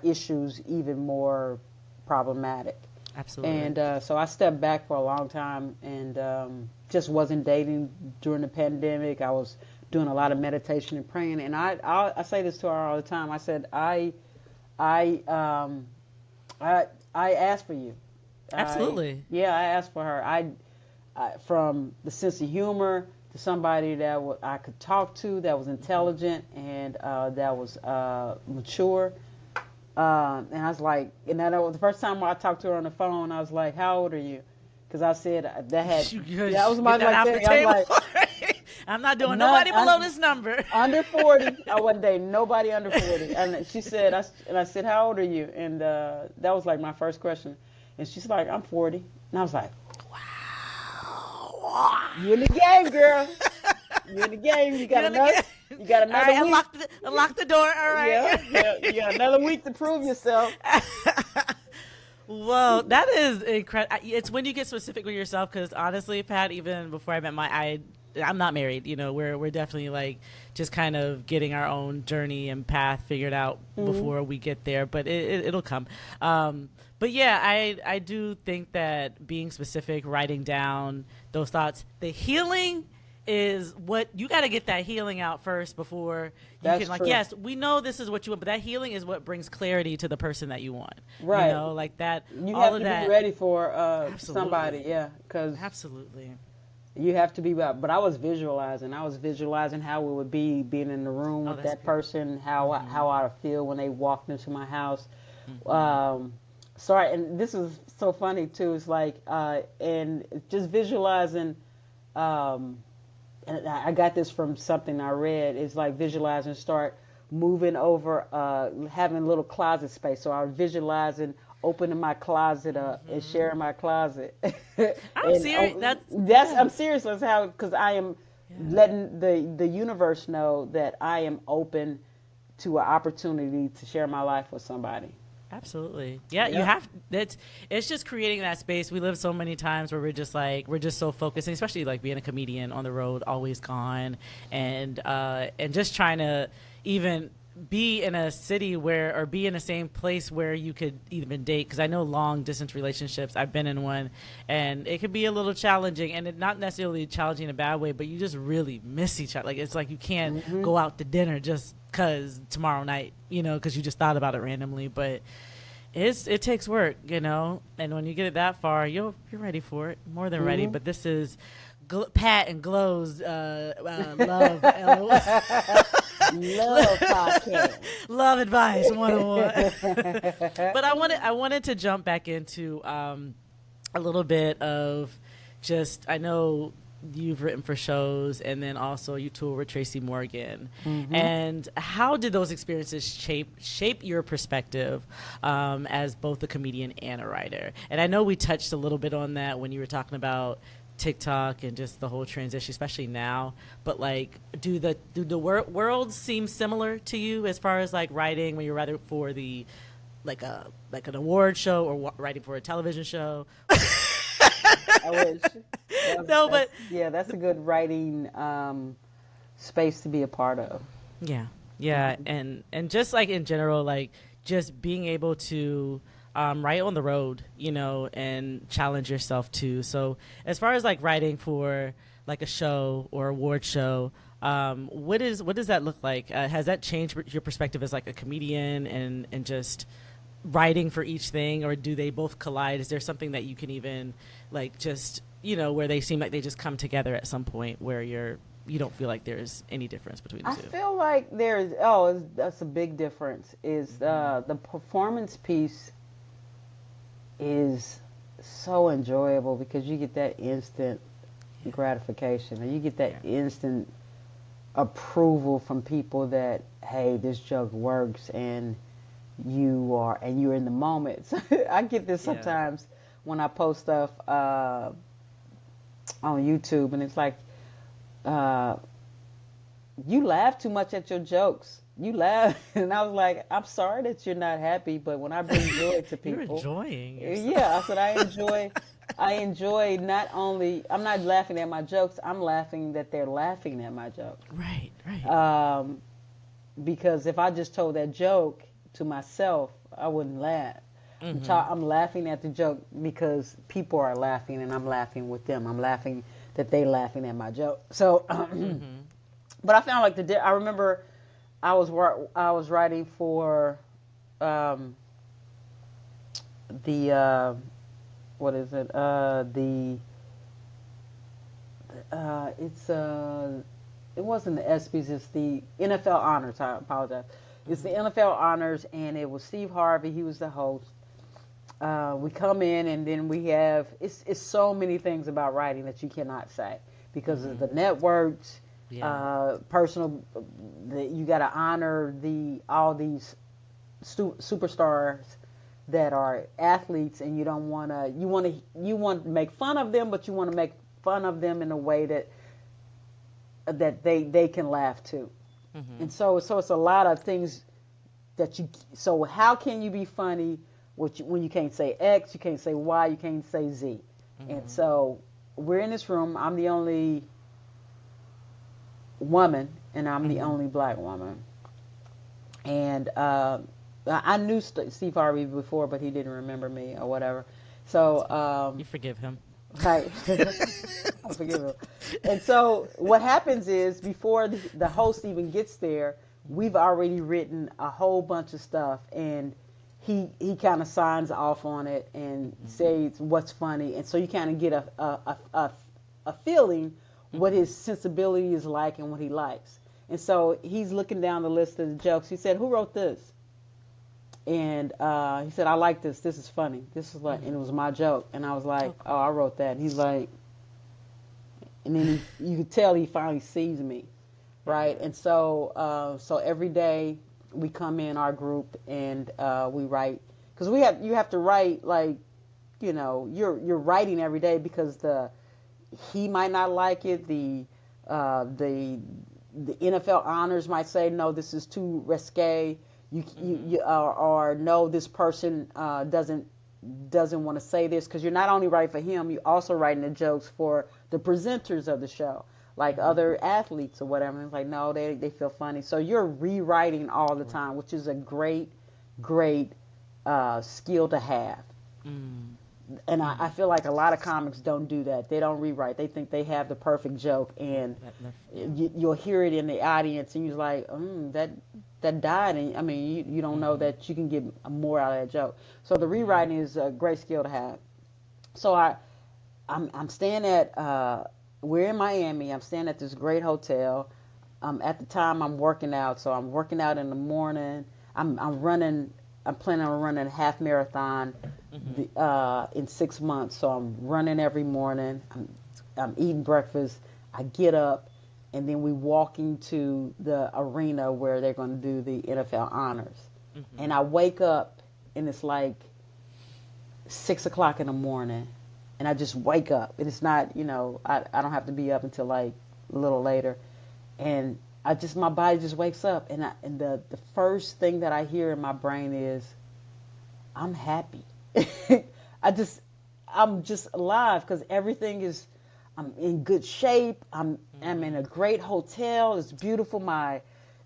issues even more problematic. absolutely. And so I stepped back for a long time and just wasn't dating during the pandemic. I was doing a lot of meditation and praying. And I say this to her all the time. I said I um, I asked for you. Absolutely. I asked for her. From the sense of humor to somebody that I could talk to, that was intelligent and that was mature. And I was like, and that was the first time I talked to her on the phone. I was like, "How old are you?" Because I said that had You that was get my that off the thing. I was table. like, I'm not doing none nobody below this number. under 40. I wasn't dating nobody under 40. And she said, and I said, "How old are you?" And that was like my first question. And she's like, "I'm 40." And I was like, Wow. "You in the game, girl? You in the game? You got You in the another, game? you got All another right, week. unlock the door. All Yeah, right. yeah, you got another week to prove yourself." Well, that is incredible. It's when you get specific with yourself, because honestly, Pat, even before I met I'm not married. We're definitely like just kind of getting our own journey and path figured out Hmm. before we get there, but it'll come. But yeah, I do think that being specific, writing down those thoughts, the healing is what you got to get that healing out first before you can That's like, true. yes, we know this is what you want, but that healing is what brings clarity to the person that you want, Right. like that, You all have of to be that. ready for somebody, Absolutely. yeah, because Absolutely. you have to be. But I was visualizing. I was visualizing how it would be being in the room Oh, with that's that beautiful. person, Mm-hmm. how I would feel when they walked into my house. Mm-hmm. Um, Sorry, and this is so funny too. It's like and just visualizing. Um, and I got this from something I read. It's like visualizing, start moving over, having a little closet space. So I was visualizing opening my closet up and Mm-hmm. sharing my closet. I'm And serious. That's that's yeah. I'm serious. That's how, because I am Yeah. letting the universe know that I am open to an opportunity to share my life with somebody. Absolutely. Yeah, you Yep. have that's it's just creating that space. We live so many times where we're just so focused, and especially like being a comedian on the road, always gone, and just trying to even be in a city where or be in the same place where you could even date, because I know long distance relationships, I've been in one, and it could be a little challenging, and it not necessarily challenging in a bad way, but you just really miss each other. Like it's like you can't Hmm. go out to dinner just cuz tomorrow night, cuz you just thought about it randomly, but it takes work, and when you get it that far, you're ready for it, more than ready. Hmm. But this is Pat and Glow's love Love podcast. love advice 101. But I wanted to jump back into a little bit of just, I know you've written for shows, and then also you tour with Tracy Morgan. Hmm. And how did those experiences shape your perspective as both a comedian and a writer? And I know we touched a little bit on that when you were talking about TikTok and just the whole transition, especially now. But like, do the worlds seem similar to you as far as like writing when you're writing for the like an award show or writing for a television show? I wish. No, That's but yeah, that's a good writing space to be a part of. Yeah, yeah, and just like in general, like just being able to write on the road, and challenge yourself too. So as far as like writing for like a show or award show, what does that look like? Has that changed your perspective as like a comedian and just writing for each thing, or do they both collide? Is there something that you can even like just where they seem like they just come together at some point where you don't feel like there's any difference between the I two? feel like that's a big difference. Is the performance piece is so enjoyable because you get that instant gratification, and you get that instant approval from people that, hey, this joke works, and you're in the moment. So I get this sometimes when I post stuff on YouTube, and it's like, you laugh too much at your jokes. You laugh, and I was like, I'm sorry that you're not happy, but when I bring joy to people, You're enjoying yourself. yeah, I said I enjoy not only, I'm not laughing at my jokes, I'm laughing that they're laughing at my joke. Right, right. Because if I just told that joke to myself, I wouldn't laugh. I'm laughing at the joke because people are laughing, and I'm laughing with them. I'm laughing that they laughing at my joke. So, but I found like I remember I was writing for the what is it? It wasn't the ESPYs. It's the NFL Honors. I apologize. It's the NFL Honors, and it was Steve Harvey. He was the host. We come in, and then we have it's so many things about writing that you cannot say because of the networks, personal. You got to honor all these superstars that are athletes, and you don't want to. You want to make fun of them, but you want to make fun of them in a way that they can laugh too. And so it's a lot of things that you. So how can you be funny when you can't say X, you can't say Y, you can't say Z? And so we're in this room. I'm the only woman, and I'm the only black woman. And I knew Steve Harvey before, but he didn't remember me or whatever. So you forgive him. Right. I forgive him. And so what happens is before the host even gets there, we've already written a whole bunch of stuff, and he kind of signs off on it and says what's funny, and so you kind of get a feeling what his sensibility is like and what he likes. And so he's looking down the list of the jokes. He said, "Who wrote this?" And he said, "I like this. This is funny. This is like," and it was my joke. And I was like, "Oh, I wrote that." And he's like, and then you could tell he finally sees me, right? And so every day we come in our group and we write, because you have to write, like, you're writing every day because he might not like it. The NFL Honors might say, no, this is too risque. Or no, this person doesn't want to say this, because you're not only writing for him, you're also writing the jokes for the presenters of the show, like other athletes or whatever. And it's like, no, they feel funny. So you're rewriting all the time, which is a great skill to have. And I feel like a lot of comics don't do that. They don't rewrite. They think they have the perfect joke, and you'll hear it in the audience, and you're like, that died. And I mean, you don't know that you can get more out of that joke. So the rewriting is a great skill to have. So I'm staying at we're in Miami. I'm staying at this great hotel. At the time I'm working out, so I'm working out in the morning. I'm planning on running a half marathon in 6 months. So I'm running every morning. I'm eating breakfast. I get up, and then we walk into the arena where they're going to do the NFL Honors. And I wake up, and it's like 6 o'clock in the morning, and I just wake up. And it's not, I don't have to be up until like a little later. And my body just wakes up, and the first thing that I hear in my brain is, I'm happy. I'm just alive, because everything is, I'm in good shape. I'm in a great hotel. It's beautiful. My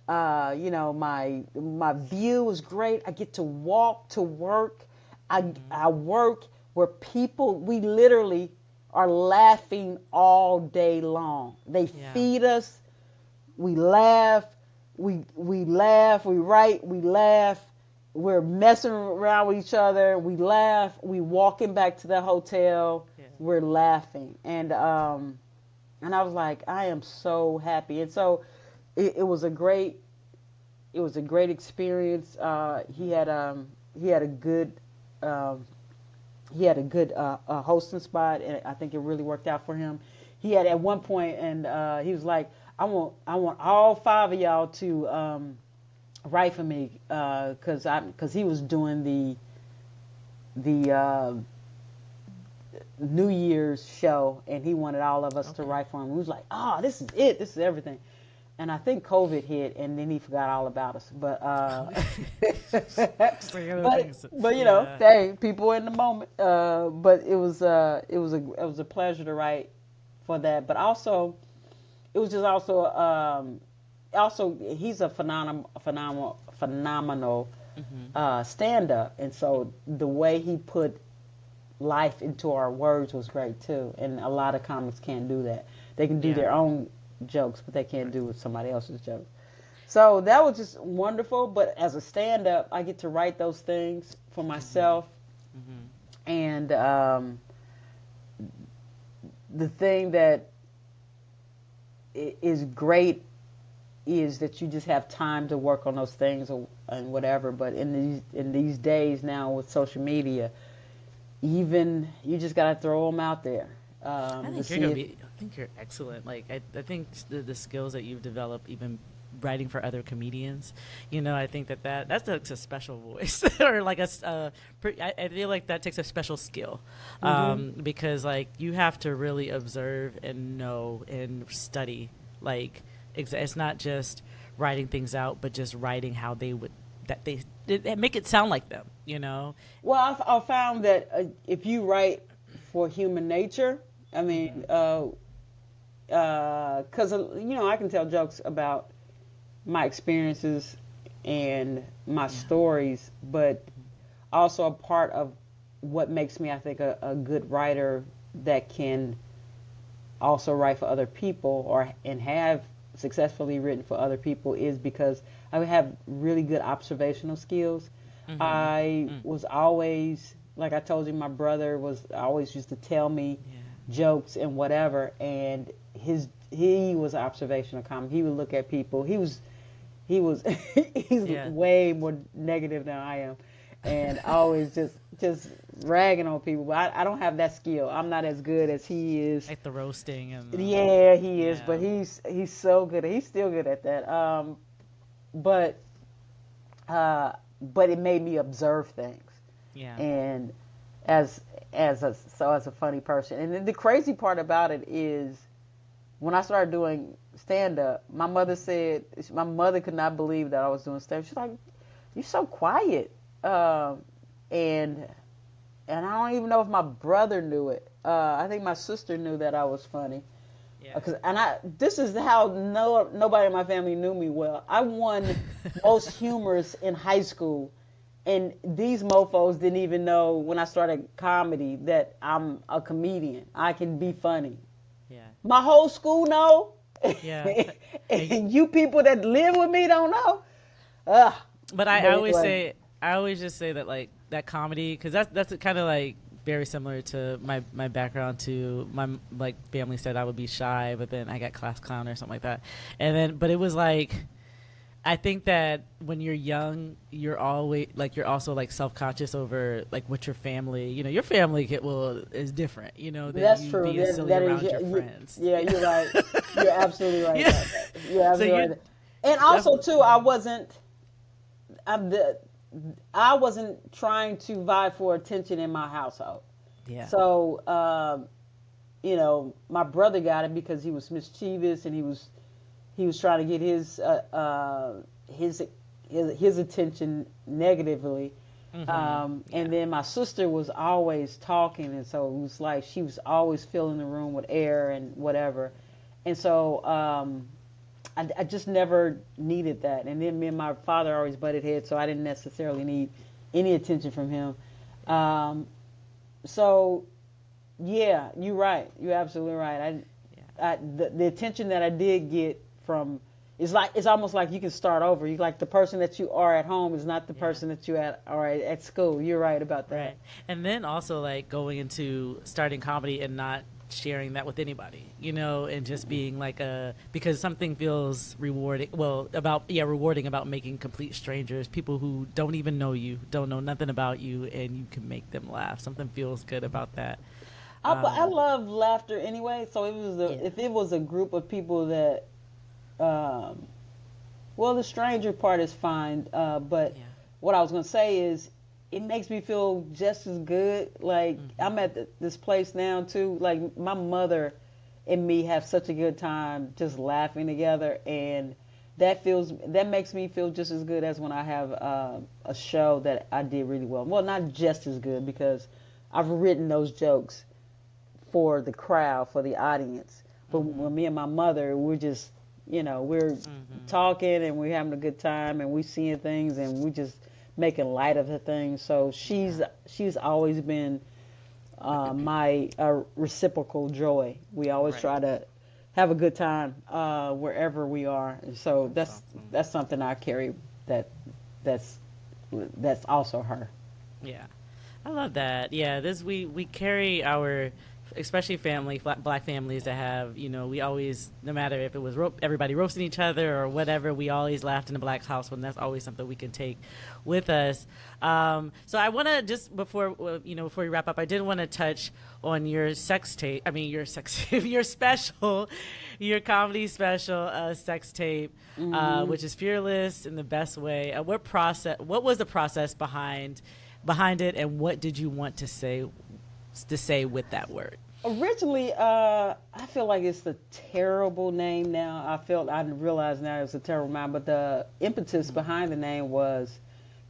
my view is great. I get to walk to work. I work where people, we literally are laughing all day long. They feed us. We laugh. We laugh. We write. We laugh. We're messing around with each other. We laugh. We walking back to the hotel. Yeah. We're laughing. And I was like, I am so happy. And so it was a great experience. He had a good hosting spot, and I think it really worked out for him. He had at one point, and he was like, I want all 5 of y'all to write for me, because he was doing the New Year's show, and he wanted all of us to write for him. We was like, oh, this is it. This is everything. And I think COVID hit, and then he forgot all about us. But but you know, hey, people in the moment. But it was a pleasure to write for that. But also, it was just also he's a phenomenal stand-up, and so the way he put life into our words was great too. And a lot of comics can't do that. They can do their own jokes, but they can't do with somebody else's jokes. So that was just wonderful. But as a stand-up, I get to write those things for myself. And the thing that is great is that you just have time to work on those things and whatever. But in these days now with social media, even you just got to throw them out there. I think you're excellent. Like I think the skills that you've developed, even writing for other comedians, I think that takes a special voice, or like I feel like that takes a special skill, because like you have to really observe and know and study. Like it's not just writing things out, but just writing how they would make it sound like them. Well, I found that if you write for human nature, I mean, because I can tell jokes about my experiences and my stories, but also a part of what makes me, I think, a good writer that can also write for other people and have successfully written for other people is because I have really good observational skills. I was always, like I told you, my brother always used to tell me jokes and whatever, and he was an observational comic. He would look at people. He's way more negative than I am, and always just ragging on people. But I don't have that skill. I'm not as good as he is. Like the roasting and he is, but he's so good. He's still good at that. But it made me observe things. Yeah. And as a funny person. And then the crazy part about it is when I started doing stand-up, my mother could not believe that I was doing stand-up. She's like, you're so quiet. And I don't even know if my brother knew it. I think my sister knew that I was funny. Yeah. This is how nobody in my family knew me well. I won most humorous in high school. And these mofos didn't even know when I started comedy that I'm a comedian. I can be funny. Yeah. My whole school know. Yeah. And you people that live with me don't know. But I always just say that like that comedy, because that's kind of like very similar to my background too. My like family said I would be shy, but then I got class clown or something like that. but it was like, I think that when you're young, you're also like self-conscious over like what your family, your family is different, than that's you true. being silly around your friends. Yeah, you're right. You're absolutely right. Yeah. You're absolutely right. And also too, I wasn't trying to vie for attention in my household. Yeah. So, my brother got it because he was mischievous and he was trying to get his attention negatively, And then my sister was always talking, and so it was like she was always filling the room with air and whatever. And so I just never needed that. And then me and my father always butted heads, so I didn't necessarily need any attention from him. So, yeah, you're right. You're absolutely right. The attention that I did get from it's almost like you can start over. You like the person that you are at home is not the person that you are at school. You're right about that. Right. And then also like going into starting comedy and not sharing that with anybody, and just being like because something feels rewarding. Well, rewarding about making complete strangers, people who don't even know you, don't know nothing about you, and you can make them laugh. Something feels good about that. I love laughter anyway. So if it was a group of people that, the stranger part is fine. But what I was gonna say is, it makes me feel just as good. Like I'm at this place now too. Like my mother and me have such a good time just laughing together, and that makes me feel just as good as when I have a show that I did really well. Well, not just as good, because I've written those jokes for the crowd, for the audience. But when me and my mother, we're just, we're talking and we're having a good time and we're seeing things and we just making light of the things. So she's always been my reciprocal joy. We always try to have a good time wherever we are. And so that's something I carry that's also her. Yeah. I love that. Yeah, we carry our, especially black families that have, we always, no matter if it was everybody roasting each other or whatever, we always laughed in the black household, and that's always something we can take with us. So I want to just, before we wrap up, I did want to touch on your your special, your comedy special sex tape, which is Fearless in the Best Way. What was the process behind it, and what did you want to say with that word? Originally, I feel like it's a terrible name now. I realize now it's a terrible name, but the impetus behind the name was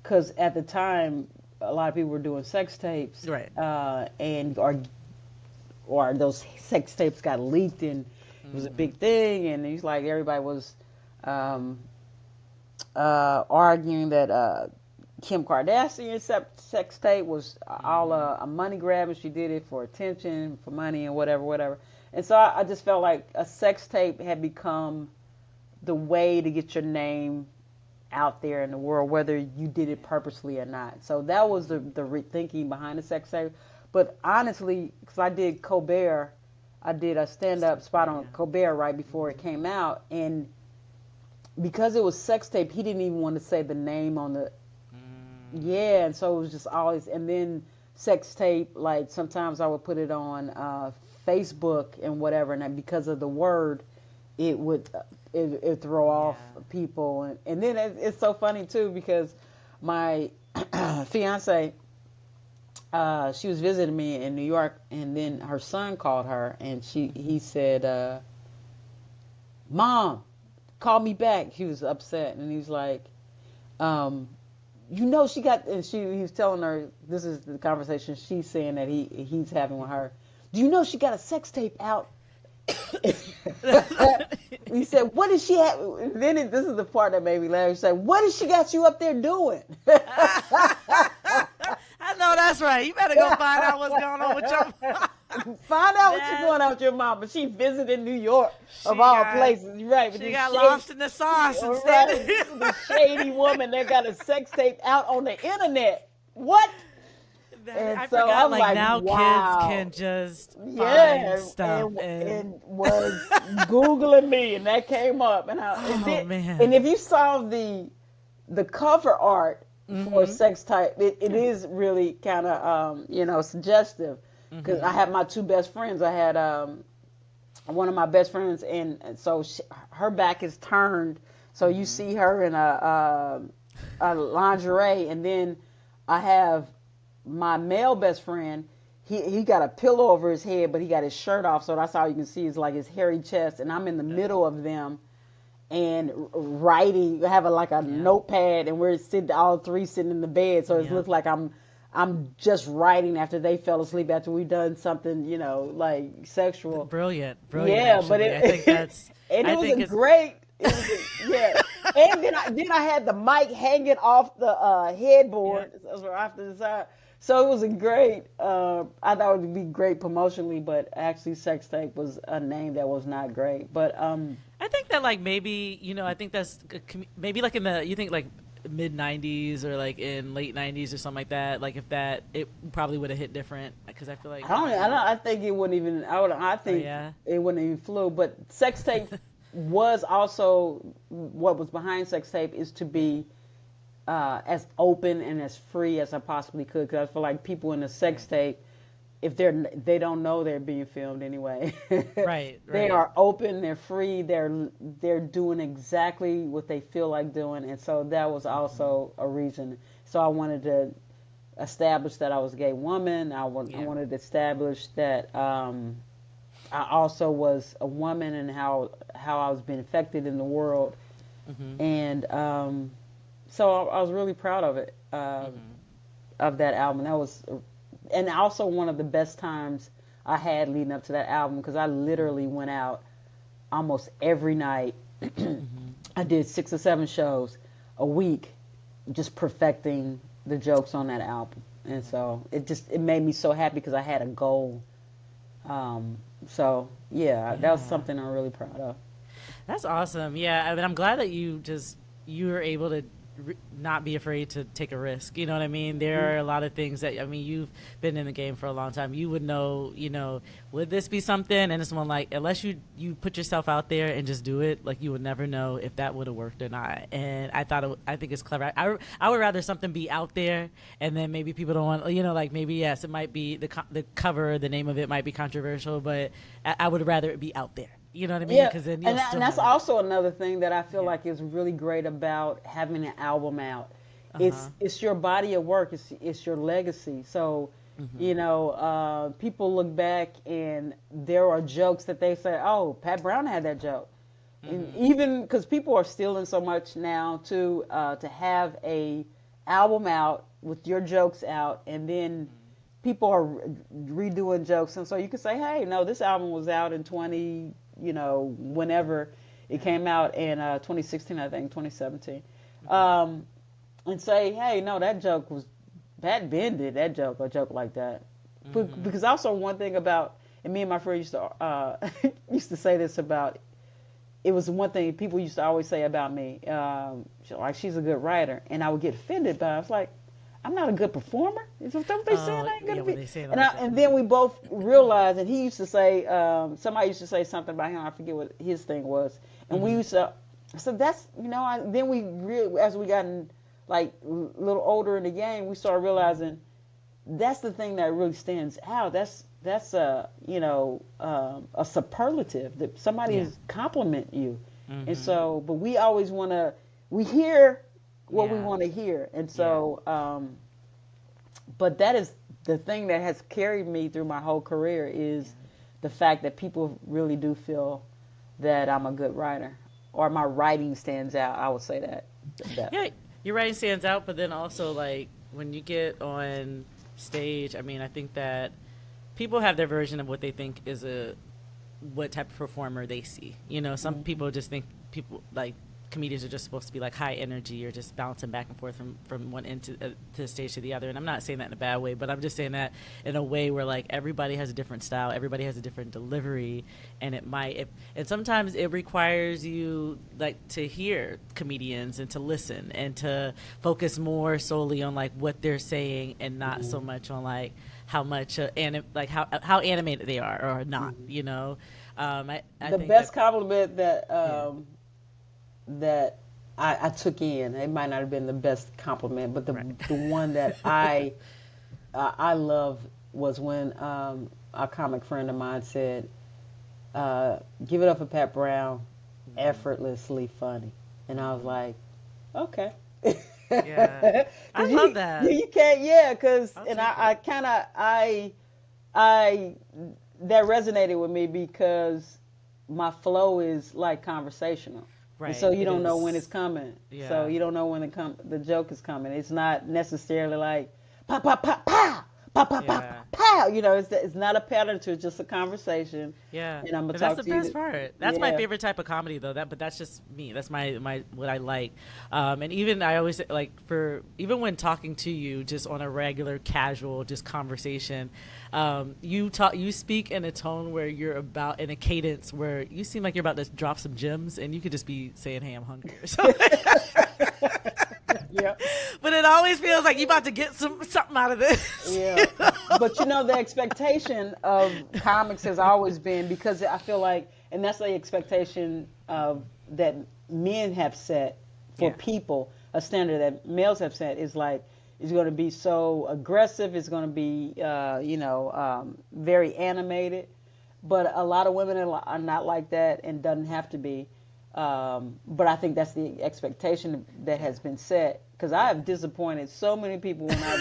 because at the time, a lot of people were doing sex tapes, right? Or those sex tapes got leaked, and it was a big thing, and it's like everybody was arguing that Kim Kardashian's sex tape was all a money grab, and she did it for attention, for money, and whatever. And so I just felt like a sex tape had become the way to get your name out there in the world, whether you did it purposely or not. So that was the thinking behind the sex tape. But honestly, because I did Colbert, I did a stand-up spot on Colbert right before it came out, and because it was sex tape, he didn't even want to say the name on the. Yeah, and so it was just always, and then sex tape, like sometimes I would put it on Facebook and whatever, and because of the word, it would throw off people, and then it's so funny too, because my fiance, she was visiting me in New York, and then her son called her, and he said, "Mom, call me back." He was upset, and he was like, she got, and he was telling her, this is the conversation she's saying that he's having with her. Do you know she got a sex tape out? He said, what did she have? Then this is the part that made me laugh. He said, what did she got you up there doing? I know that's right. You better go find out what's going on with your mom. Find out what's going on with your mom. But she visited New York, of all places. Right. She got lost in the sauce. Right. The shady woman that got a sex tape out on the internet. What? I forgot, like now wow. Kids can just find stuff. And was Googling me, and that came up. Man. And if you saw the cover art for sex tape, it is really kind of, suggestive. Because I had my two best friends. I had one of my best friends, and so her back is turned, so you see her in a lingerie, and then I have my male best friend. He got a pillow over his head, but he got his shirt off, so that's all you can see is like his hairy chest, and I'm in the middle of them, and writing, have like a notepad, and we're all three sitting in the bed, so it looks like I'm just writing after they fell asleep after we've done something, like sexual. Brilliant. Yeah, but I think that's. and I it was think a it's great. It was yeah, and then I had the mic hanging off the headboard after the side. So it was a great. I thought it would be great promotionally, but actually, sex tape was a name that was not great. But I think that like maybe I think that's maybe like in the you think like mid '90s or like in late '90s or something like that. Like if that it probably would have hit different because I feel like I think it wouldn't even. I think it wouldn't even flew. But sex tape was also what was behind sex tape is to be as open and as free as I possibly could. Because I feel like people in the sex tape, if they don't know they're being filmed anyway. Right. They are open, they're free, they're doing exactly what they feel like doing, and so that was also a reason. So I wanted to establish that I was a gay woman. I wanted to establish that I also was a woman and how I was being affected in the world, and so I was really proud of it, of that album. That was. And also one of the best times I had leading up to that album because I literally went out almost every night. I did 6 or 7 shows a week just perfecting the jokes on that album. And so it made me so happy because I had a goal. So, that was something I'm really proud of. That's awesome. Yeah, I mean, I'm glad that you were able to not be afraid to take a risk. You know what I mean? There are a lot of things that, I mean, you've been in the game for a long time. You would know, would this be something? And it's one like, unless you put yourself out there and just do it, like you would never know if that would have worked or not. And I think it's clever. I would rather something be out there and then maybe people don't want, like maybe, yes, it might be the cover, the name of it might be controversial, but I would rather it be out there. You know what I mean? Yeah, Then and that's also another thing that I feel like is really great about having an album out. It's your body of work. It's your legacy. So, people look back and there are jokes that they say, "Oh, Pat Brown had that joke," and even because people are stealing so much now to have a album out with your jokes out, and then people are redoing jokes, and so you can say, "Hey, no, this album was out in whenever it came out in 2016, I think, 2017. And say, hey, no, that joke was, Pat Ben did that joke, a joke like that. Because also one thing about, and me and my friend used to say this about, it was one thing people used to always say about me, like she's a good writer, and I would get offended by it. I was like, I'm not a good performer. Is that what they saying? I ain't gonna be. And then we both realized, and he used to say, somebody used to say something about him. I forget what his thing was. And we used to, so that's, then we really, as we gotten like a little older in the game, we started realizing that's the thing that really stands out. That's a superlative that somebody is compliment you. And so, but we always we hear what we want to hear. And so, but that is the thing that has carried me through my whole career is the fact that people really do feel that I'm a good writer or my writing stands out. I would say that. Yeah, your writing stands out, but then also like when you get on stage, I mean, I think that people have their version of what they think is what type of performer they see. Some people just think people like comedians are just supposed to be like high energy or just bouncing back and forth from one end to the stage to the other. And I'm not saying that in a bad way, but I'm just saying that in a way where like everybody has a different style, everybody has a different delivery, and and sometimes it requires you like to hear comedians and to listen and to focus more solely on like what they're saying and not so much on like how much how animated they are or not. I the think best compliment that I took in. It might not have been the best compliment, but the one that I love was when a comic friend of mine said, "Give it up for Pat Brown, effortlessly funny," and I was like, "Okay." Yeah, I love that. You can't, because and I that resonated with me because my flow is like conversational. And Right. so you It don't know when it's is. coming. So Yeah. you don't know when the joke is coming. It's not necessarily like pow pow pow pow pow pow pow Yeah. pow. It's not a pattern to it. It's just a conversation. Yeah, And I'm gonna and that's talk the to you. best part. That's my Yeah. favorite type of comedy, though. But that's just me. That's my what I like. And even I always like for even when talking to you, just on a regular, casual, just conversation, you speak in a tone where you're about in a cadence where you seem like you're about to drop some gems, and you could just be saying, "Hey, I'm hungry," or something. Yeah. But it always feels like you about to get something out of this. Yeah. But the expectation of comics has always been, because I feel like, and that's the expectation of that men have set for Yeah. people, a standard that males have set is like, it's going to be so aggressive, it's going to be, very animated. But a lot of women are not like that and doesn't have to be. But I think that's the expectation that has been set. Because I have disappointed so many people when I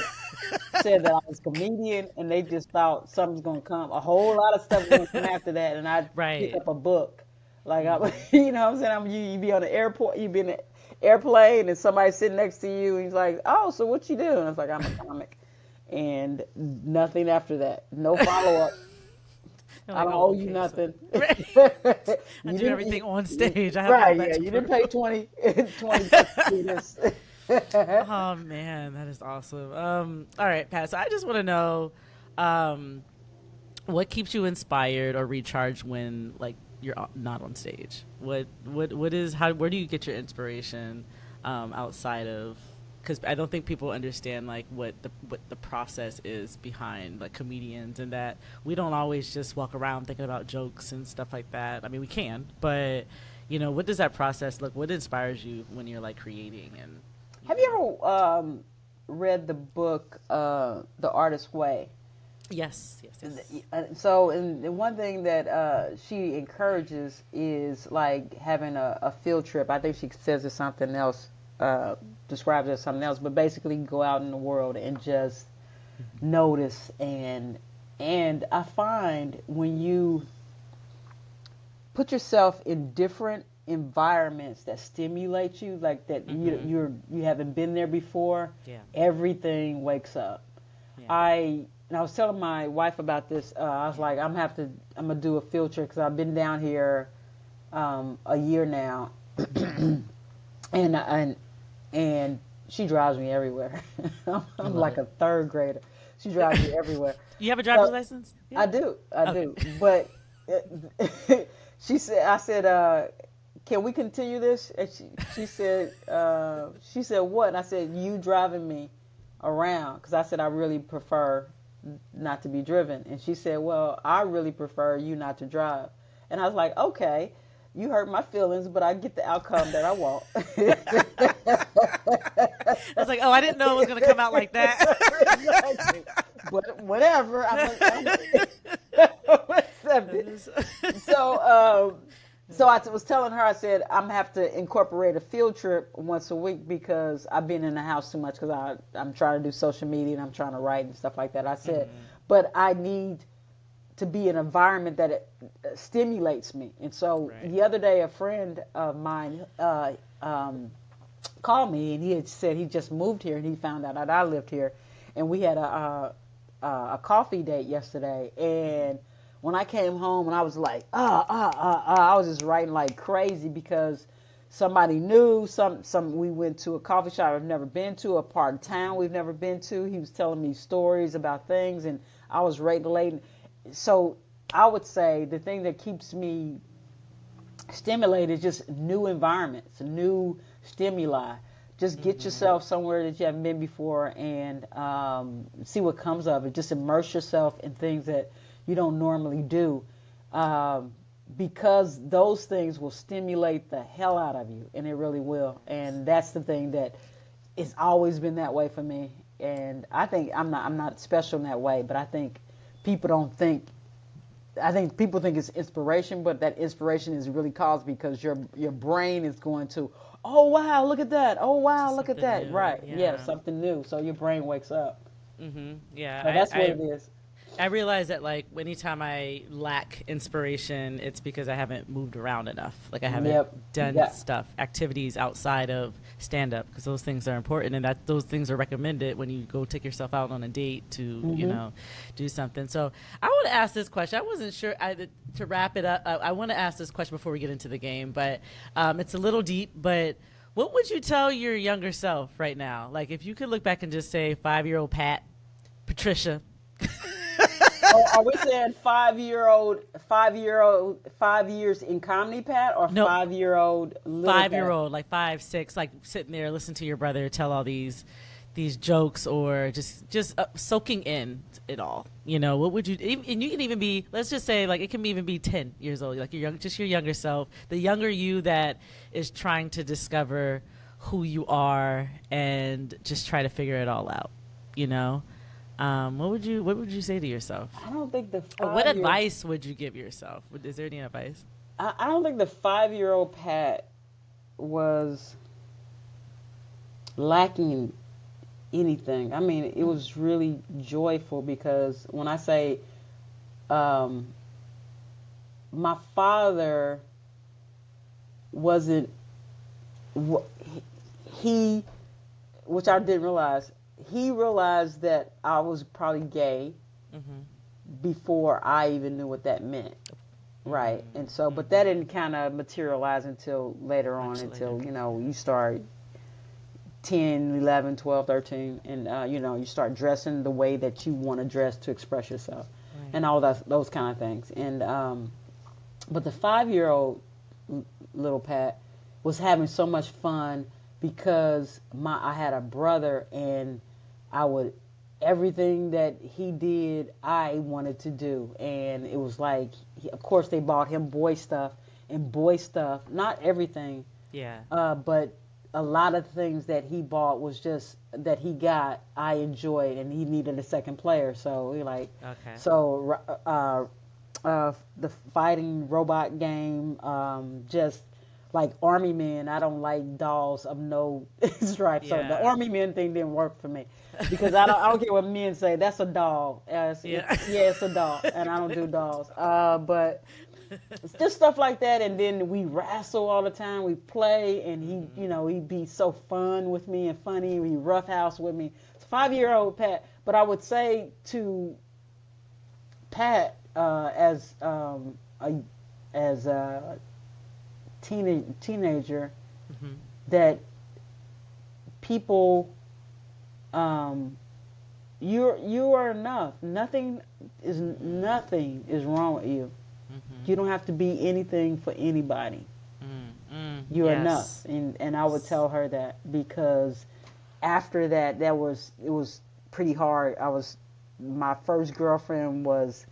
said that I was a comedian, and they just thought something's gonna come. A whole lot of stuff is gonna come after that, and I pick Right. up a book. Like you know what I'm saying? You be on the airport, you be in the airplane, and somebody's sitting next to you, and he's like, "Oh, so what you do?" And it's like, "I'm a comic," and nothing after that. No follow up. You're I like, don't oh, owe you okay, so nothing. I You do didn't, everything on stage. I have no right? Yeah, back you to didn't pay 20 bucks to do this. Oh man, that is awesome. All right, Pat. So I just want to know, what keeps you inspired or recharged when like you're not on stage? What is how? Where do you get your inspiration outside of? Because I don't think people understand like what the process is behind like comedians, and that we don't always just walk around thinking about jokes and stuff like that. I mean, we can, but what does that process look? What inspires you when you're like creating and Have you ever read the book The Artist's Way? Yes, yes, yes. So, and one thing that she encourages is like having a field trip. I think she says it's something else, describes it as something else, but basically go out in the world and just notice. And I find when you put yourself in different environments that stimulate you, like that you haven't been there before, Yeah. everything wakes up. Yeah. And I was telling my wife about this. I was like, I'm gonna do a field trip because I've been down here a year now, and she drives me everywhere. I'm like a third grader. She drives me everywhere. You have a driver's So, license? Yeah. I do, but I said, can we continue this? And she said, what? And I said, you driving me around, because I said I really prefer not to be driven. And she said, well, I really prefer you not to drive. And I was like, okay, you hurt my feelings, but I get the outcome that I want. I was like, oh, I didn't know it was going to come out like that. Exactly. But whatever, I'm accepted. So I was telling her, I said, I'm have to incorporate a field trip once a week because I've been in the house too much because I'm trying to do social media and I'm trying to write and stuff like that. I said, but I need to be in an environment that it stimulates me. And so the other day, a friend of mine called me, and he had said he just moved here and he found out that I lived here. And we had a coffee date yesterday. And when I came home and I was like, I was just writing like crazy because somebody knew, we went to a coffee shop I've never been to, a part of town we've never been to. He was telling me stories about things and I was relating. So I would say the thing that keeps me stimulated is just new environments, new stimuli. Just get yourself somewhere that you haven't been before and see what comes of it. Just immerse yourself in things that you don't normally do, because those things will stimulate the hell out of you, and it really will. And that's the thing that it's always been that way for me. And I think I'm not special in that way, but I think people don't think. I think people think it's inspiration, but that inspiration is really caused because your brain is going to, oh wow, look at that. Oh wow, look at that. New. Right? Yeah. Yeah, something new. So your brain wakes up. Yeah. So that's what it is. I realize that like anytime I lack inspiration, it's because I haven't moved around enough. Like I haven't Yep. done Yeah. activities outside of stand up because those things are important and that those things are recommended when you go take yourself out on a date to, do something. So I want to ask this question. I wasn't sure to wrap it up. I want to ask this question before we get into the game, but it's a little deep, but what would you tell your younger self right now? Like if you could look back and just say 5-year-old Patricia, Are we saying 5-year-old, 5 years in comedy, Pat, or No. 5-year-old little 5-year-old, like 5, 6, like sitting there listening to your brother tell all these jokes or just soaking in it all. What would you? And you can even be. Let's just say like it can even be 10 years old, like just your younger self, the younger you that is trying to discover who you are and just try to figure it all out. What would you say to yourself? I don't think the Or what 5 year advice would you give yourself? Is there any advice? I don't think the 5-year-old Pat was lacking anything. I mean, it was really joyful because when I say my father wasn't he, which I didn't realize, he realized that I was probably gay before I even knew what that meant. Right. And so, but that didn't kind of materialize until later on, until, you start 10, 11, 12, 13, and, you start dressing the way that you want to dress to express yourself and all those kind of things. And, but the 5-year-old little Pat was having so much fun because I had a brother and everything that he did, I wanted to do. And it was like, of course they bought him boy stuff, not everything. Yeah. But a lot of things that he bought was just that he got, I enjoyed, and he needed a second player. So we like, Okay. So the fighting robot game, just like Army Men. I don't like dolls of no stripe. So the Army Men thing didn't work for me because I don't care what men say. That's a doll. It's a doll, and I don't do dolls. But it's just stuff like that. And then we wrestle all the time. We play, and he'd be so fun with me and funny. He roughhouse with me. It's 5-year-old Pat. But I would say to Pat as a teenager that people you are enough. Nothing is wrong with you. You don't have to be anything for anybody. You're enough. And I would tell her that because after that it was pretty hard. My first girlfriend was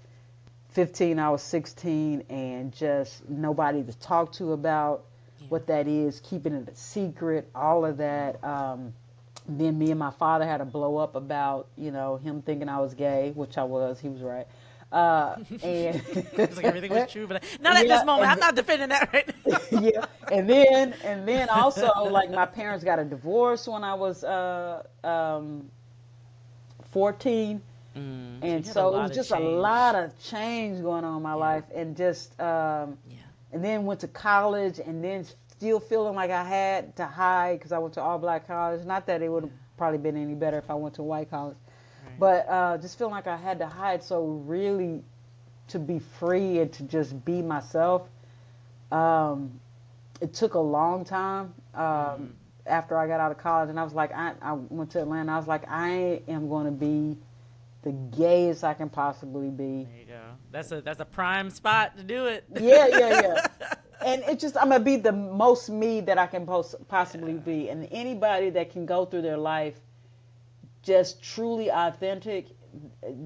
15, I was 16, and just nobody to talk to about what that is, keeping it a secret, all of that. Then me and my father had a blow up about, him thinking I was gay, which I was. He was right. And it's like everything was true, but not at this moment. I'm not defending that right now. Yeah. And then also, like, my parents got a divorce when I was 14. And so it was just a lot of change going on in my life, and just and then went to college, and then still feeling like I had to hide because I went to all black college. Not that it would have probably been any better if I went to white college, but just feeling like I had to hide. So really, to be free and to just be myself, it took a long time. After I got out of college, and I was like, I went to Atlanta. I was like, I am going to be the gayest I can possibly be. There you go. That's a prime spot to do it. Yeah. And it's just, I'm going to be the most me that I can possibly be. And anybody that can go through their life just truly authentic,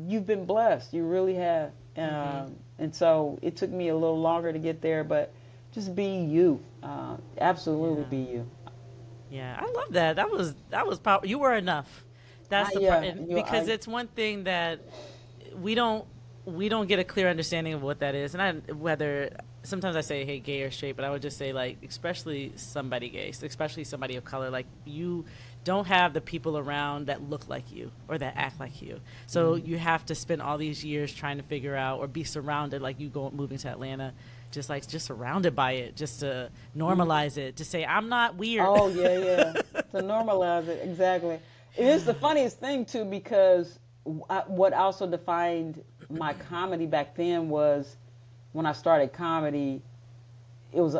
you've been blessed. You really have. And so it took me a little longer to get there, but just be you. Absolutely be you. Yeah, I love that. That was powerful. You were enough. That's the part, because it's one thing that we don't get a clear understanding of what that is, and whether sometimes I say, hey, gay or straight, but I would just say, like, especially somebody gay, especially somebody of color, like, you don't have the people around that look like you or that act like you. So you have to spend all these years trying to figure out or be surrounded, like you moving to Atlanta, just surrounded by it, just to normalize it, to say, I'm not weird. Oh yeah, yeah. To normalize it, exactly. It is the funniest thing too because what also defined my comedy back then was when I started comedy, it was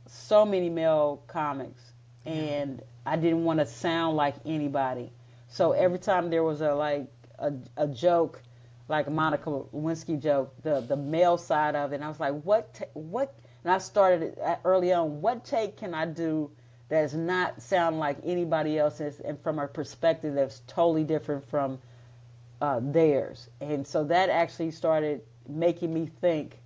so many male comics, and I didn't want to sound like anybody. So every time there was a joke, like a Monica Lewinsky joke, the male side of it, and I was like, what? And I started early on. What take can I do that does not sound like anybody else's, and from a perspective that's totally different from theirs? And so that actually started making me think,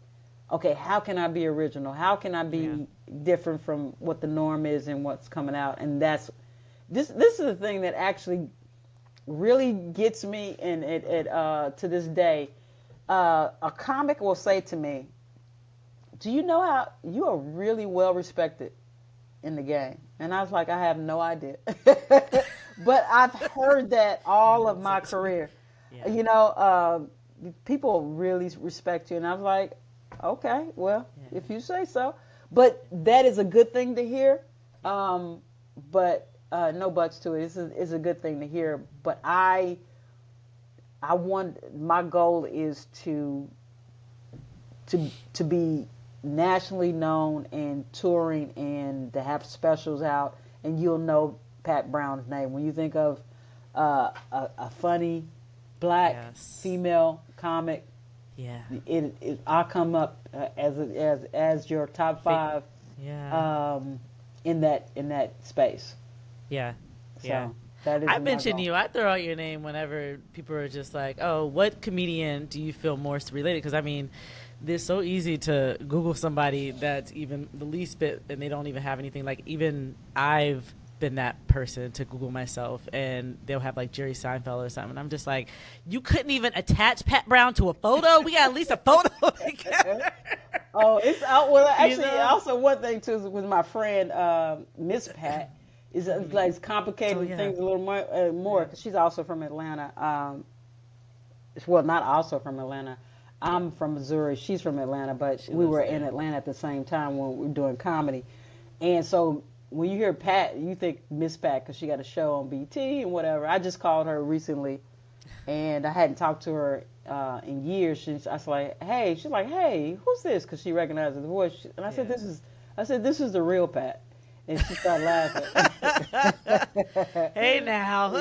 okay, how can I be original? How can I be different from what the norm is and what's coming out? And this is the thing that actually really gets me, and to this day, a comic will say to me, do you know how you are really well respected in the game? And I was like, I have no idea. But I've heard that all of my career. Yeah. You know, people really respect you. And I was like, okay, well, if you say so. But that is a good thing to hear. But no buts to it. It's a good thing to hear. But my goal is to be nationally known and touring and to have specials out, and you'll know Pat Brown's name when you think of a funny black female comic. Yeah, I'll come up as your top 5. Yeah. In that space. Yeah. So Yeah. that is. I mention you. I throw out your name whenever people are just like, "Oh, what comedian do you feel most related?" Because I mean, it's so easy to Google somebody that's even the least bit, and they don't even have anything. Like even I've been that person to Google myself, and they'll have like Jerry Seinfeld or something. And I'm just like, you couldn't even attach Pat Brown to a photo. We got at least a photo together. Oh, it's out. Well, actually, also one thing too with my friend Miss Pat is like it's complicated things a little more because she's also from Atlanta. Well, not also from Atlanta. I'm from Missouri. She's from Atlanta, but we were in Atlanta at the same time when we were doing comedy. And so when you hear Pat, you think Miss Pat because she got a show on BT and whatever. I just called her recently, and I hadn't talked to her in years. I was like, hey, she's like, hey, who's this? Because she recognized the voice. And I said, this is the real Pat. And she started laughing. Hey now.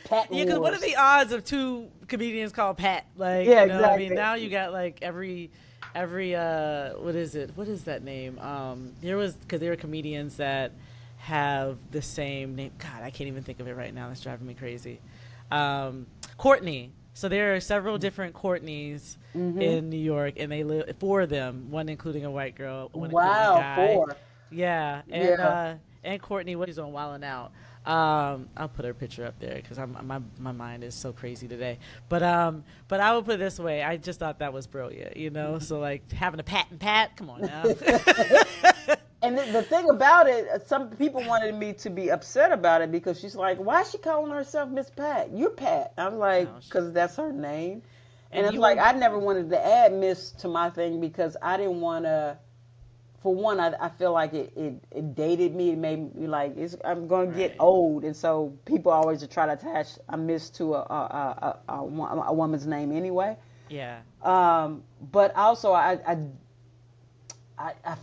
Pat because what are the odds of 2 comedians called Pat? Like, exactly. I mean, now you got like every what is it? What is that name? There are comedians that have the same name. God, I can't even think of it right now. That's driving me crazy. Courtney. So there are several different Courtneys in New York, and they live 4 of them, one including a white girl, one including a guy. 4. Yeah, and Courtney, what is on Wildin' Out. I'll put her picture up there because my mind is so crazy today. But I will put it this way: I just thought that was brilliant, you know. So like having a Pat and Pat, come on now. And the thing about it, some people wanted me to be upset about it because she's like, why is she calling herself Miss Pat? You're Pat. I'm like, because that's her name. And it's like, I never wanted to add Miss to my thing because I didn't want to. For one, I feel like it dated me. It made me like I'm going to get old, and so people always try to attach a Miss to a woman's name anyway. Yeah. But also, I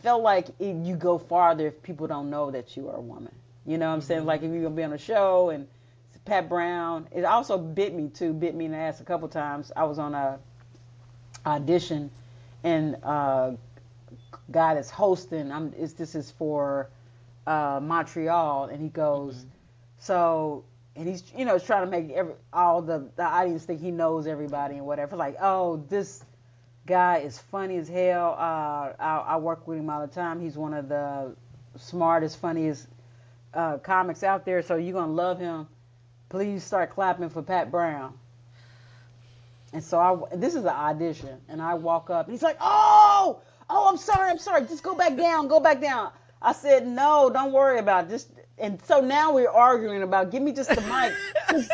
felt like you go farther if people don't know that you are a woman. You know what I'm saying? Like if you're gonna be on a show and it's Pat Brown. It also bit me in the ass a couple times. I was on a audition, and guy that's hosting, this is for Montreal, and he goes, so, and he's trying to make all the audience think he knows everybody and whatever. Like, oh, this guy is funny as hell. I work with him all the time. He's one of the smartest, funniest comics out there. So you're gonna love him. Please start clapping for Pat Brown. And so this is an audition, and I walk up, and he's like, "Oh, I'm sorry. Just go back down." I said, "No, don't worry about it. Just." And so now we're arguing about, give me just the mic. 'Cause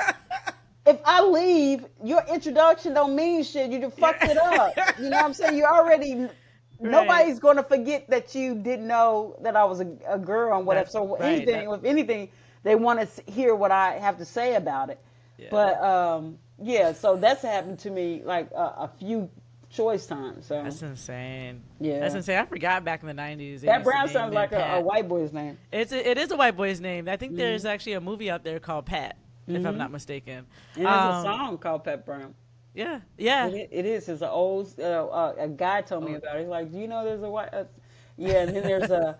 if I leave, your introduction don't mean shit. You just fucked it up. You know what I'm saying? You already. Right. Nobody's going to forget that you didn't know that I was a girl and whatever. So right. If anything, they want to hear what I have to say about it. Yeah. But yeah, so that's happened to me like a few choice times. So that's insane. Yeah, that's insane. I forgot back in the 90s. Pat Brown sounds like a white boy's name. It is a white boy's name. I think there's actually a movie out there called Pat, if I'm not mistaken. And there's a song called Pat Brown. Yeah. It is. It's an old. A guy told me about it. He's like, do you know there's a white? Yeah, and then there's a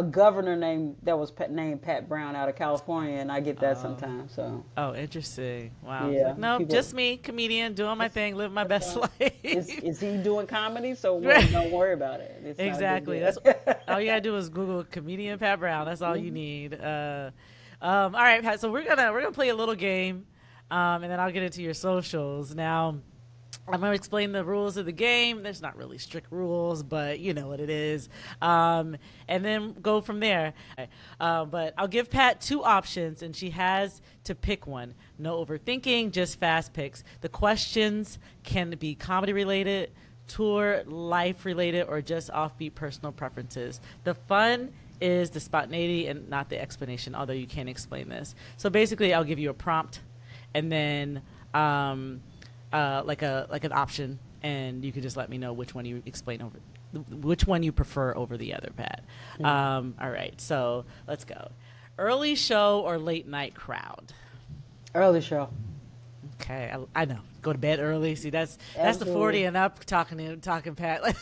governor named Pat Brown out of California, and I get that sometimes. So. Oh, interesting. Wow. Yeah. Like, no, just me, comedian, doing my thing, living my best life. Is he doing comedy? So don't worry about it. It's exactly. That's all you gotta do is Google comedian Pat Brown. That's all you need. All right, Pat. So we're gonna play a little game, and then I'll get into your socials now. I'm going to explain the rules of the game. There's not really strict rules, but you know what it is. And then go from there. But I'll give Pat 2 options, and she has to pick one. No overthinking, just fast picks. The questions can be comedy-related, tour, life-related, or just offbeat personal preferences. The fun is the spontaneity and not the explanation, although you can explain this. So basically, I'll give you a prompt, and then... like an option, and you can just let me know which one you which one you prefer over the other, Pat. All right, so let's go. Early show or late night crowd? Early show. Okay, I know. Go to bed early. See, that's the 40 and up talking Pat.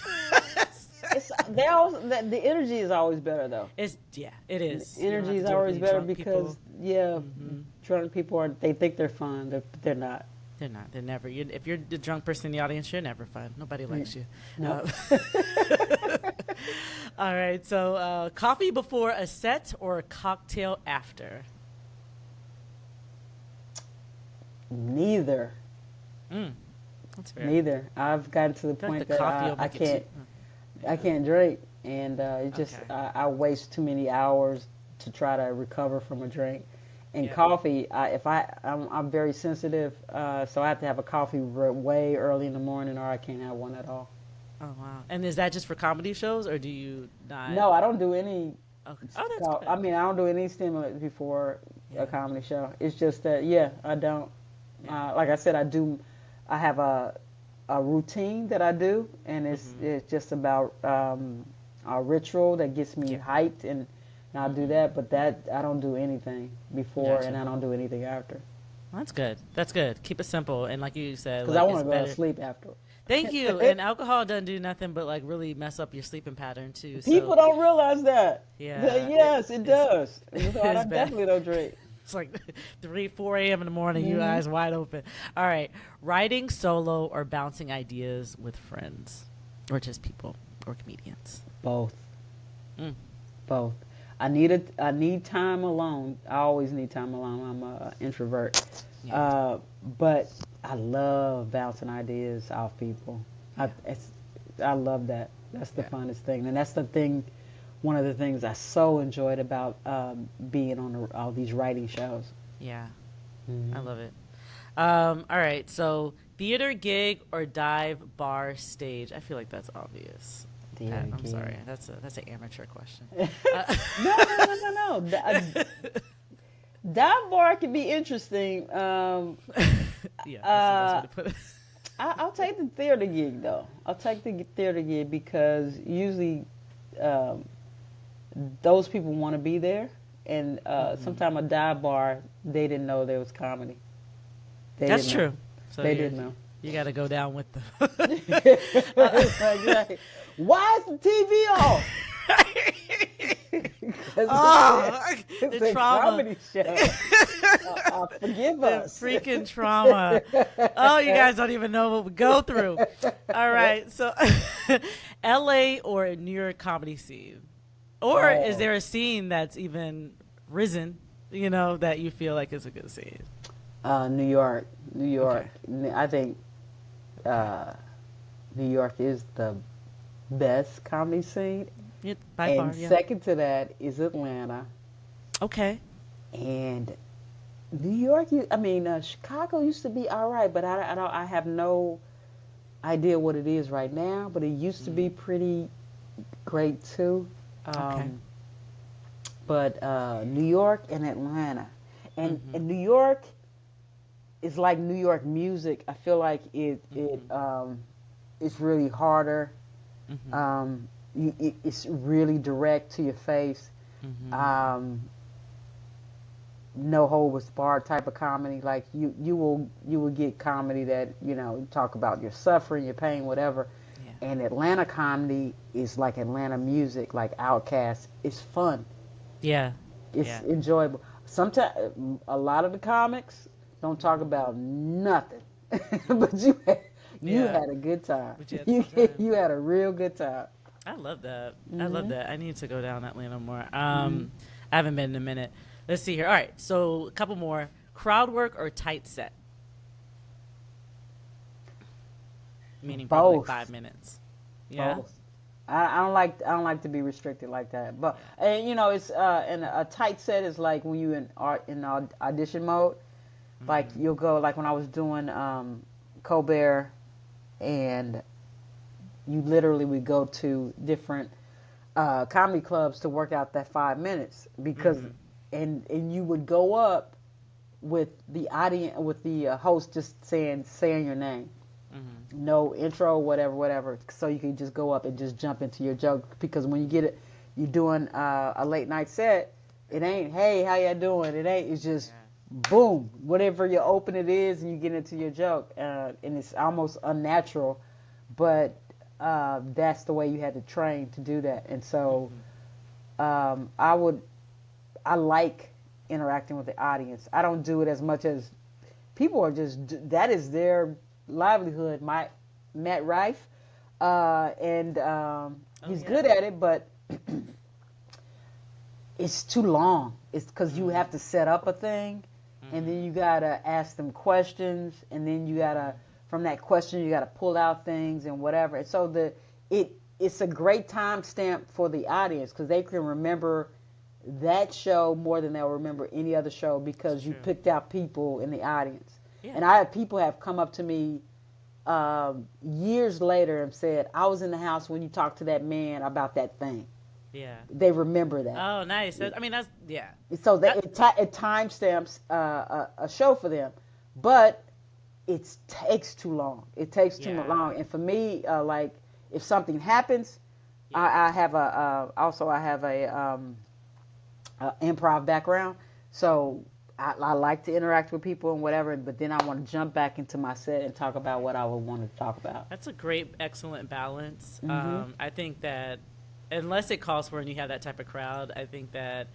The energy is always better though. It is. The energy is always better because drunk people they think they're fun, they're not. They're not. They're never. If you're the drunk person in the audience, you're never fun. Nobody likes you. No. All right. So, coffee before a set or a cocktail after? Neither. That's fair. Neither. I've gotten to the point that I can't drink, and I waste too many hours to try to recover from a drink. And coffee, I'm very sensitive, so I have to have a coffee way early in the morning, or I can't have one at all. Oh wow! And is that just for comedy shows, or do you not? No, I don't do any. Okay. Oh, that's good. I mean, I don't do any stimulants before a comedy show. It's just that, I don't. Yeah. Like I said, I have a routine that I do, and it's just about a ritual that gets me hyped and. I'll do that, but I don't do anything before, and I don't do anything after. Well, that's good. Keep it simple, and like you said, because I want to go to sleep after. Thank you. And alcohol doesn't do nothing but like really mess up your sleeping pattern too. People don't realize that. Yeah. Yes, it does. So I definitely don't drink. It's like 4 a.m. in the morning, you eyes wide open. All right, writing solo or bouncing ideas with friends, or just people or comedians. Both. Both. I need time alone. I always need time alone. I'm an introvert. Yeah. But I love bouncing ideas off people. Yeah. I love that. That's the funnest thing. And that's the thing, one of the things I so enjoyed about being on all these writing shows. Yeah. I love it. All right. So theater gig or dive bar stage? I feel like that's obvious. Pat, I'm sorry. That's an amateur question. No. Dive bar can be interesting. That's the best way to put it. I'll take the theater gig though. I'll take the theater gig because usually those people want to be there, and sometimes a dive bar they didn't know there was comedy. That's true. So they didn't know. You got to go down with them. Exactly. Why is the TV off? It's the a trauma. Comedy show. Forgive us. The freaking trauma. Oh, you guys don't even know what we go through. All right. So, L.A. or New York comedy scene? Or is there a scene that's even risen, that you feel like is a good scene? New York. Okay. I think uh, New York is the best comedy scene. By And far, yeah. second to that is Atlanta. Okay. And New York, Chicago used to be all right, but I have no idea what it is right now. But it used to be pretty great too. Okay. But New York and Atlanta, and New York is like New York music. I feel like it's really harder. It's really direct to your face. No holds barred type of comedy. Like you will get comedy that talk about your suffering, your pain, whatever. Yeah. And Atlanta comedy is like Atlanta music, like Outkast. It's fun. Yeah. It's enjoyable. Sometimes a lot of the comics don't talk about nothing, but you had a good time. You had a real good time. I love that. I love that. I need to go down Atlanta more. I haven't been in a minute. Let's see here. All right, so a couple more. Crowd work or tight set? Meaning probably Both. 5 minutes. Yeah. Both. I don't like to be restricted like that. But and it's and a tight set is like when you in audition mode. Like you'll go, like when I was doing Colbert, and you literally would go to different comedy clubs to work out that 5 minutes because and you would go up with the audience, with the host just saying your name. No intro, whatever, so you can just go up and just jump into your joke. Because when you're doing a late night set, it ain't, hey, how y'all doing? It's just boom, whatever your open it is, and you get into your joke, and it's almost unnatural, but that's the way you had to train to do that. And so I like interacting with the audience. I don't do it as much as people are that is their livelihood. Matt Rife, and he's good at it, but it's too long. It's because you have to set up a thing, and then you gotta ask them questions, and then you gotta, from that question, you gotta pull out things and whatever. And so it's a great timestamp for the audience because they can remember that show more than they'll remember any other show because you picked out people in the audience. Yeah. And people have come up to me years later and said, I was in the house when you talked to that man about that thing. Yeah. They remember that. Oh, nice. That's So it timestamps a show for them, but it takes too long. It takes too long. And for me, like if something happens, I have a improv background, so I like to interact with people and whatever, but then I want to jump back into my set and talk about what I would want to talk about. That's a great, excellent balance. I think that unless it calls for and you have that type of crowd, I think that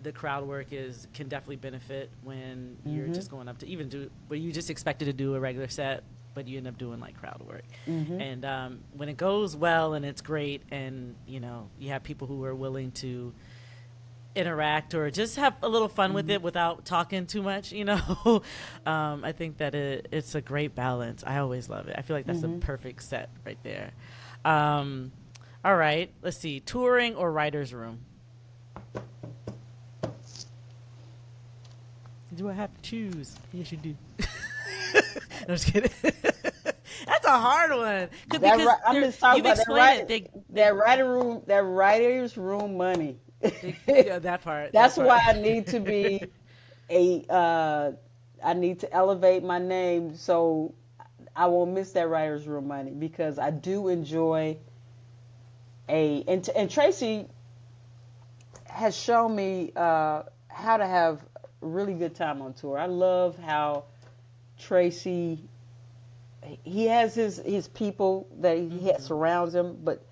the crowd work can definitely benefit when you're just going up to even do where you just expected to do a regular set, but you end up doing like crowd work. And when it goes well and it's great, and you have people who are willing to interact or just have a little fun with it without talking too much, I think that it's a great balance. I always love it. I feel like that's the perfect set right there. All right, let's see. Touring or writer's room? Do I have to choose? Yes, you do. I'm just kidding. That's a hard one. I'm just talking about that writer's room money. Yeah, that part. That's why I need to be I need to elevate my name so I won't miss that writer's room money, because I do enjoy and Tracy has shown me how to have a really good time on tour. I love how Tracy, he has his people that he surrounds him, but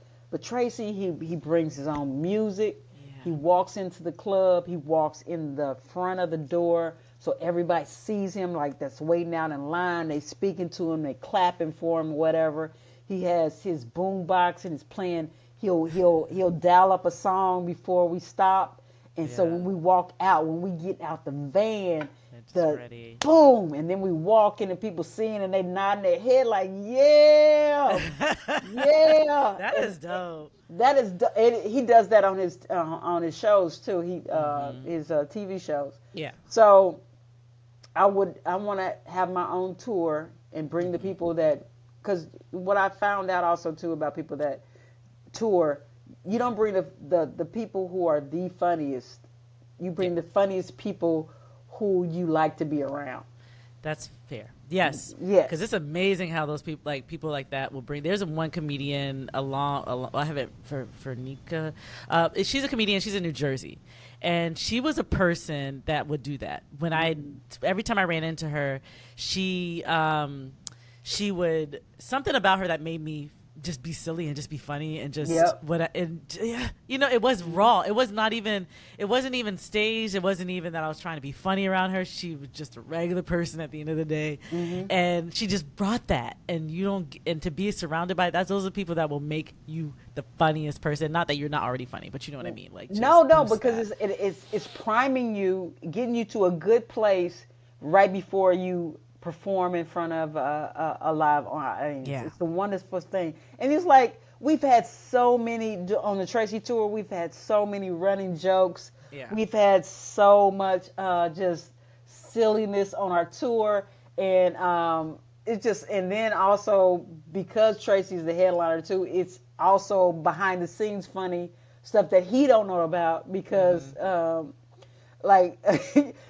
Tracy, he brings his own music. He walks into the club. He walks in the front of the door, so everybody sees him, like that's waiting out in line. They speaking to him. They clapping for him, whatever. He has his boom box and he's playing. He'll dial up a song before we stop, And so when we walk out, when we get out the van, the ready. boom, and then we walk in and people seeing and they nodding their head like, yeah, yeah. That is dope. That is, he does that on his shows too. His TV shows. Yeah. So I want to have my own tour and bring the people that, because what I found out also too about people that tour, you don't bring the people who are the funniest. You bring the funniest people who you like to be around. That's fair. Yes. Yes. Because it's amazing how those people like that will bring. There's one comedian along. I have it for Nika. She's a comedian. She's in New Jersey, and she was a person that would do that. Every time I ran into her, she would, something about her that made me just be silly and just be funny and just it was raw. It wasn't even staged. It wasn't even that I was trying to be funny around her. She was just a regular person at the end of the day. And she just brought that, and to be surrounded by that, those are people that will make you the funniest person. Not that you're not already funny, but you know what I mean. Like, because it's priming you, getting you to a good place right before you perform in front of a live audience. It's the wonderful thing. And it's like, we've had so many on the Tracy tour. We've had so many running jokes. We've had so much just silliness on our tour, and and then also, because Tracy's the headliner too, it's also behind the scenes funny stuff that he don't know about, because like,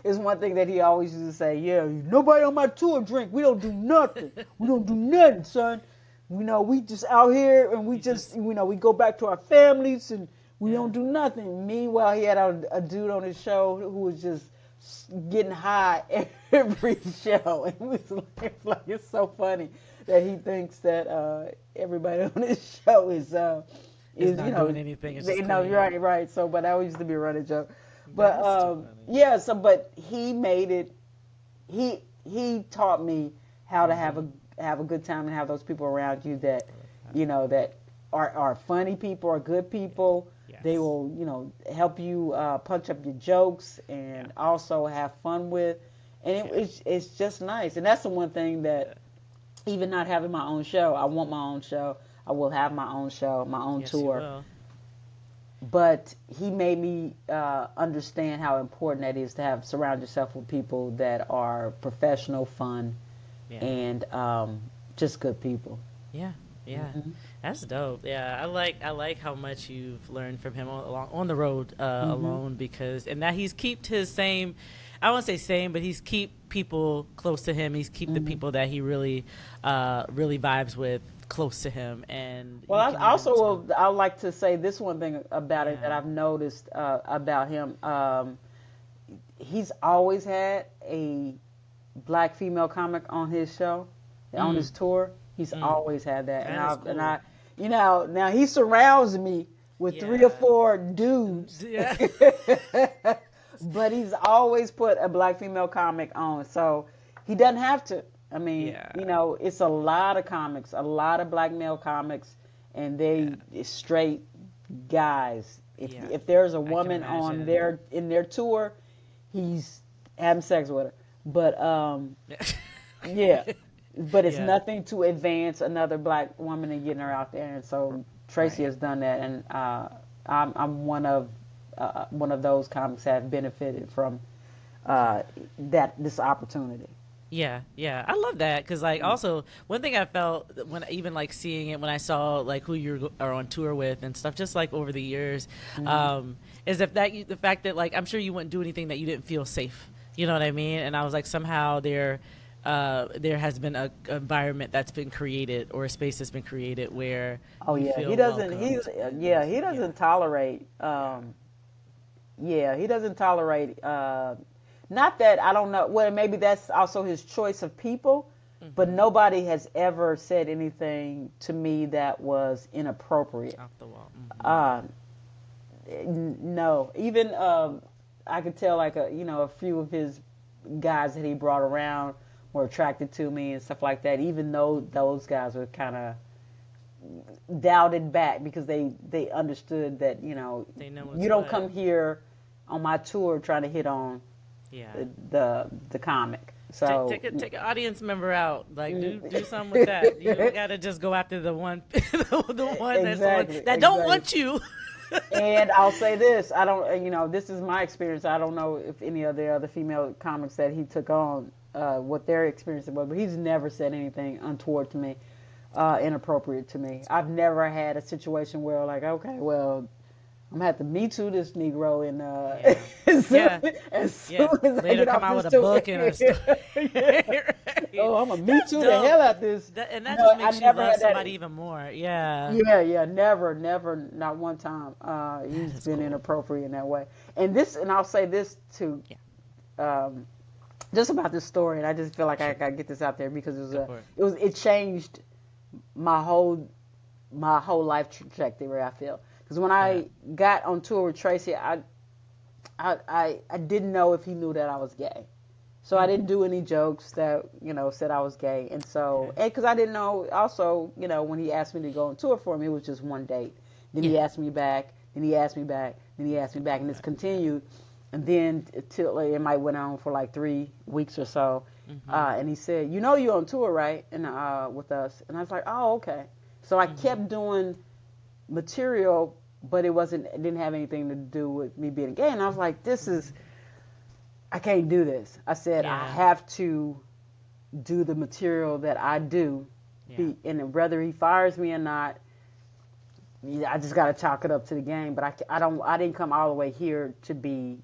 it's one thing that he always used to say, nobody on my tour drink. We don't do nothing. We don't do nothing, son. We just out here, and we just we go back to our families, and we don't do nothing. Meanwhile, he had a dude on his show who was just getting high every show. And it's so funny that he thinks that everybody on his show is not doing anything. It's just right. So, but that used to be a running joke. But but he made it. He taught me how to have a good time and have those people around you that that are funny people, are good people. Yes. They will help you punch up your jokes and also have fun with, and it's just nice. And that's the one thing that, even not having my own show, I want my own show. I will have my own show, my own tour. But he made me understand how important that is to surround yourself with people that are professional, fun, and just good people. Yeah. That's dope. Yeah, I like how much you've learned from him on the road alone, and that he's kept his same. I won't say same, but he's keep people close to him. He's keep the people that he really vibes with close to him. And I like to say this one thing about it that I've noticed about him. He's always had a black female comic on his show, on his tour. He's always had that. And I now he surrounds me with 3 or 4 dudes. But he's always put a black female comic on, so he doesn't have to. I mean, it's a lot of comics, a lot of black male comics, and they straight guys. If there's a woman in their tour, he's having sex with her. But but it's nothing to advance another black woman and getting her out there. And so Tracy has done that, and I'm one of those comics that have benefited from this opportunity. Yeah, I love that, because also one thing I felt when even seeing it when I saw who you are on tour with and stuff, just over the years, is the fact that I'm sure you wouldn't do anything that you didn't feel safe. You know what I mean? And I was somehow there has been an environment that's been created, or a space that's been created where he doesn't tolerate. He doesn't tolerate. Not that, I don't know. Well, maybe that's also his choice of people, but nobody has ever said anything to me that was inappropriate. Off the wall. No, even I could tell a few of his guys that he brought around were attracted to me and stuff like that. Even though those guys were kind of doubted back, because they understood that you don't come here on my tour trying to hit on Yeah. the comic. So Take an audience member out. Like do something with that. You don't gotta just go after the one the one exactly, that don't want you. And I'll say this, I don't, this is my experience. I don't know if any of the other female comics that he took on, what their experience was, but he's never said anything untoward to me, inappropriate to me. I've never had a situation where like, okay, well, I'm gonna have to Me Too this Negro and as soon as later I get come off out this with a tour. book and a story. Right. Oh, I'm gonna Me Too the hell out this. And that just makes you love somebody even more. Yeah. Yeah, never, not one time. He's been cool. inappropriate in that way. And I'll say this too, just about this story, and I just feel like I gotta get this out there because it changed my whole life trajectory. I feel because when I got on tour with Tracy, I didn't know if he knew that I was gay. So I didn't do any jokes that, said I was gay. And so, because I didn't know, also, when he asked me to go on tour for him, it was just one date. Then he asked me back, then he asked me back, then he asked me back, and it's continued. And then it might went on for like 3 weeks or so. And he said, you're on tour, right? And with us. And I was like, oh, okay. So I kept doing material, but it didn't have anything to do with me being gay. And I was like, I can't do this. I said, I have to do the material that I do. And whether he fires me or not, I just got to chalk it up to the game. But I didn't come all the way here to be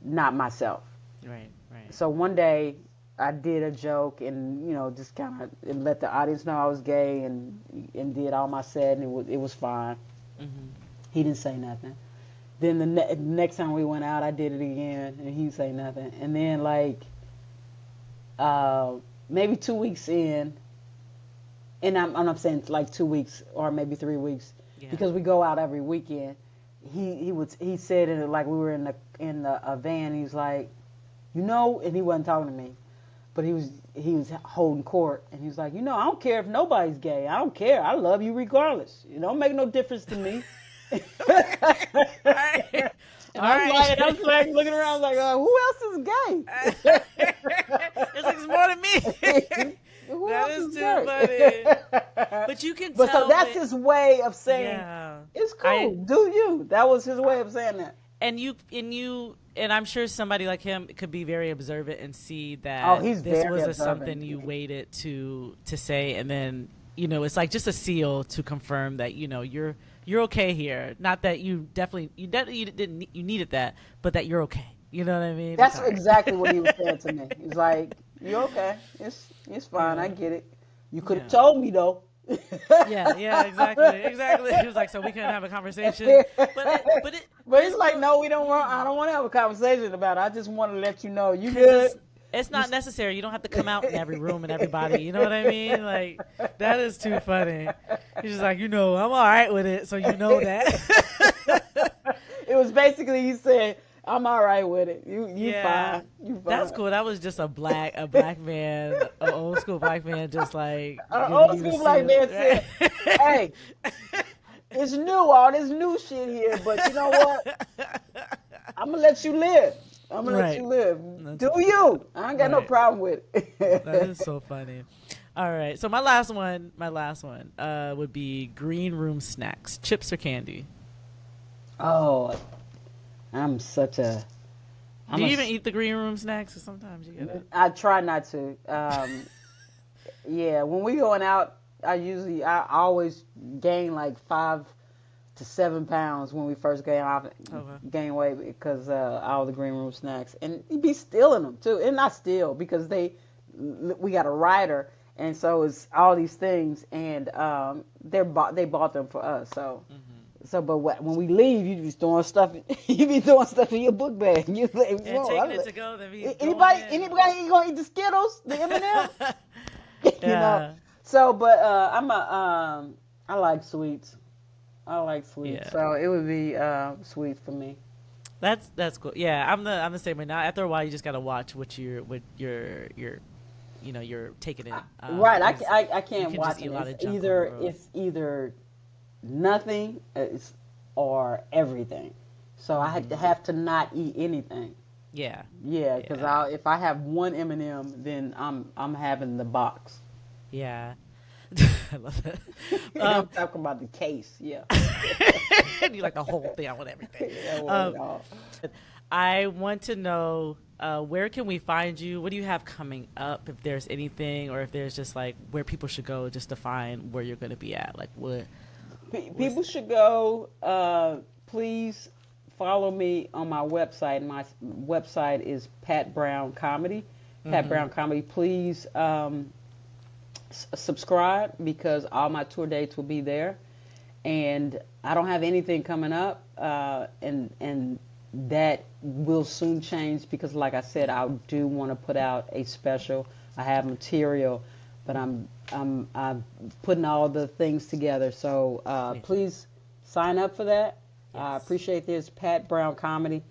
not myself. Right. So one day I did a joke and, just kind of let the audience know I was gay and did all my set and it was fine. He didn't say nothing. Then the next time we went out, I did it again, and he didn't say nothing. And then, maybe 2 weeks in, and I'm saying like 2 weeks or maybe 3 weeks, because we go out every weekend. He said it like we were in a van. He's like, and he wasn't talking to me, but he was holding court, and he was like, I don't care if nobody's gay. I don't care. I love you regardless. It don't make no difference to me. I was like looking around like, who else is gay? It's like it's more than me. That is too funny. But you can tell. So that's his way of saying, it's cool. Do you? That was his way of saying that. And I'm sure somebody like him could be very observant and see that this was something you waited to say, and then it's like just a seal to confirm that you're okay here. Not that you needed that, but that you're okay. You know what I mean? That's exactly what he was saying to me. He's like, "You're okay. It's fine. I get it. You could have told me though." Exactly. He was like, "So we couldn't have a conversation." But he's like, "No, we don't want. I don't want to have a conversation about it. I just want to let you know you good." It's not necessary. You don't have to come out in every room and everybody. You know what I mean? Like, that is too funny. He's just like, I'm all right with it, so you know that. It was basically, he said, I'm all right with it. You fine. You fine. That's cool. That was just a black man, an old school black man, just like. Old school black man said, hey, it's new, all this new shit here, but you know what? I'm going to let you live. I'm going to let you live. Do you? I ain't got no problem with it. That is so funny. All right. So my last one would be green room snacks, chips or candy. Oh, I'm such a... Do you even eat the green room snacks? Or sometimes you get it. I try not to. When we going out, I always gain like 5 to 7 pounds when we first gain weight because all the green room snacks, and you be stealing them too, and not steal because we got a rider, and so it's all these things, and they bought them for us, so. Mm-hmm. So, but when we leave, you be throwing stuff. You be throwing stuff in your book bag. You like, and taking it to go. Anybody gonna eat the Skittles, the M&Ms? Yeah. So, but I like sweets. Yeah. So it would be sweets for me. That's cool. Yeah, I'm the same way. Now, after a while, you just gotta watch what you're taking in. Right. I can't watch it. It's either nothing or everything. So I had to have to not eat anything. Yeah. Yeah, because if I have one M&M, then I'm having the box. Yeah. I love it. I'm talking about the case. Yeah. You like the whole thing. I want everything. I want it all. I want to know where can we find you? What do you have coming up? If there's anything, or if there's just like where people should go just to find where you're going to be at. Like what? People should go. Please follow me on my website. My website is Pat Brown Comedy. Pat Brown Comedy. Please subscribe because all my tour dates will be there. And I don't have anything coming up, and that will soon change because, like I said, I do want to put out a special. I have material, but I'm putting all the things together. So please sign up for that. Yes. I appreciate this. Pat Brown Comedy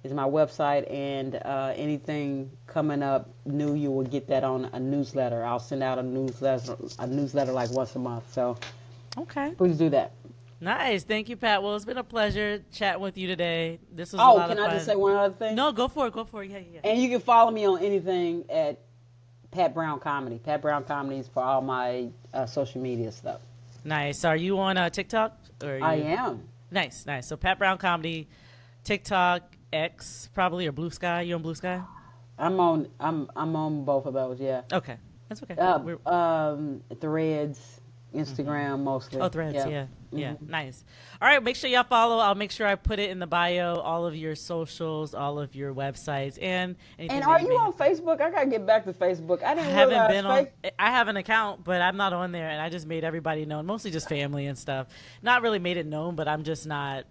is my website, and anything coming up new, you will get that on a newsletter. I'll send out a newsletter like once a month. So please do that. Nice. Thank you, Pat. Well, it's been a pleasure chatting with you today. This was a lot of fun. Can I just say one other thing? No, go for it. Yeah. And you can follow me on anything at Pat Brown Comedy. Pat Brown Comedy is for all my social media stuff. Nice. Are you on TikTok? I am. Nice. So Pat Brown Comedy, TikTok, X probably, or Blue Sky. You on Blue Sky? I'm on both of those. Yeah. Okay, that's okay. Threads, Instagram mostly. Oh, Threads. Yeah. Nice. All right, make sure y'all follow. I'll make sure I put it in the bio, all of your socials, all of your websites, and are you on Facebook? I gotta get back to Facebook. I haven't been on. I have an account, but I'm not on there, and I just made everybody known, mostly just family and stuff. Not really made it known, but I'm just not.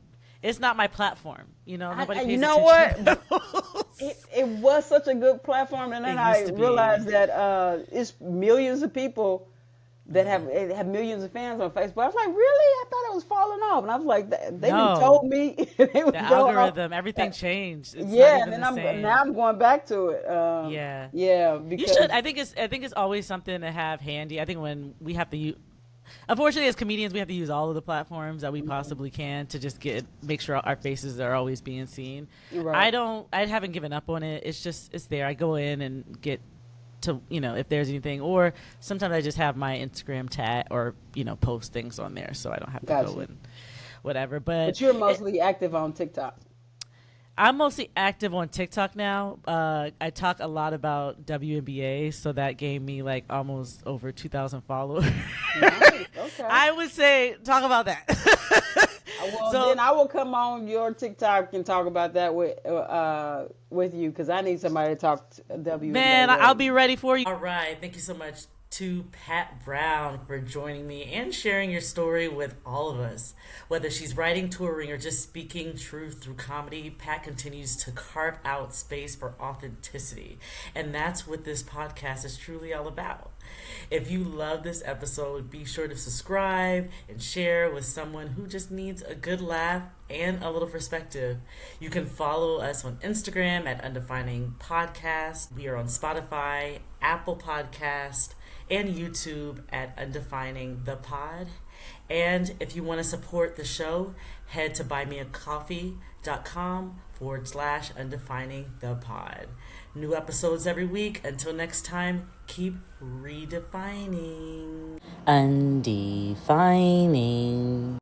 It's not my platform, Nobody pays attention. What? It was such a good platform, and then I realized that it's millions of people that have millions of fans on Facebook. I was like, really? I thought it was falling off, and I was like, they done told me it was the algorithm, everything changed. It's and then now I'm going back to it. Yeah, because you should. I think it's always something to have handy. I think when we have to use. Unfortunately, as comedians, we have to use all of the platforms that we possibly can to just make sure our faces are always being seen. Right. I haven't given up on it. It's there. I go in and get to, if there's anything, or sometimes I just have my Instagram tag or, post things on there so I don't have to go and whatever. But you're mostly active on TikTok. I'm mostly active on TikTok now. I talk a lot about WNBA, so that gave me like almost over 2,000 followers. Nice. Okay. I would say talk about that. Then I will come on your TikTok and talk about that with you because I need somebody to talk to WNBA. Man, I'll be ready for you. All right. Thank you so much to Pat Brown for joining me and sharing your story with all of us. Whether she's writing, touring, or just speaking truth through comedy, Pat continues to carve out space for authenticity. And that's what this podcast is truly all about. If you love this episode, be sure to subscribe and share with someone who just needs a good laugh and a little perspective. You can follow us on Instagram at Undefining Podcast. We are on Spotify, Apple Podcast, and YouTube at Undefining the Pod. And if you want to support the show, head to buymeacoffee.com/Undefining the Pod. New episodes every week. Until next time, keep redefining. Undefining.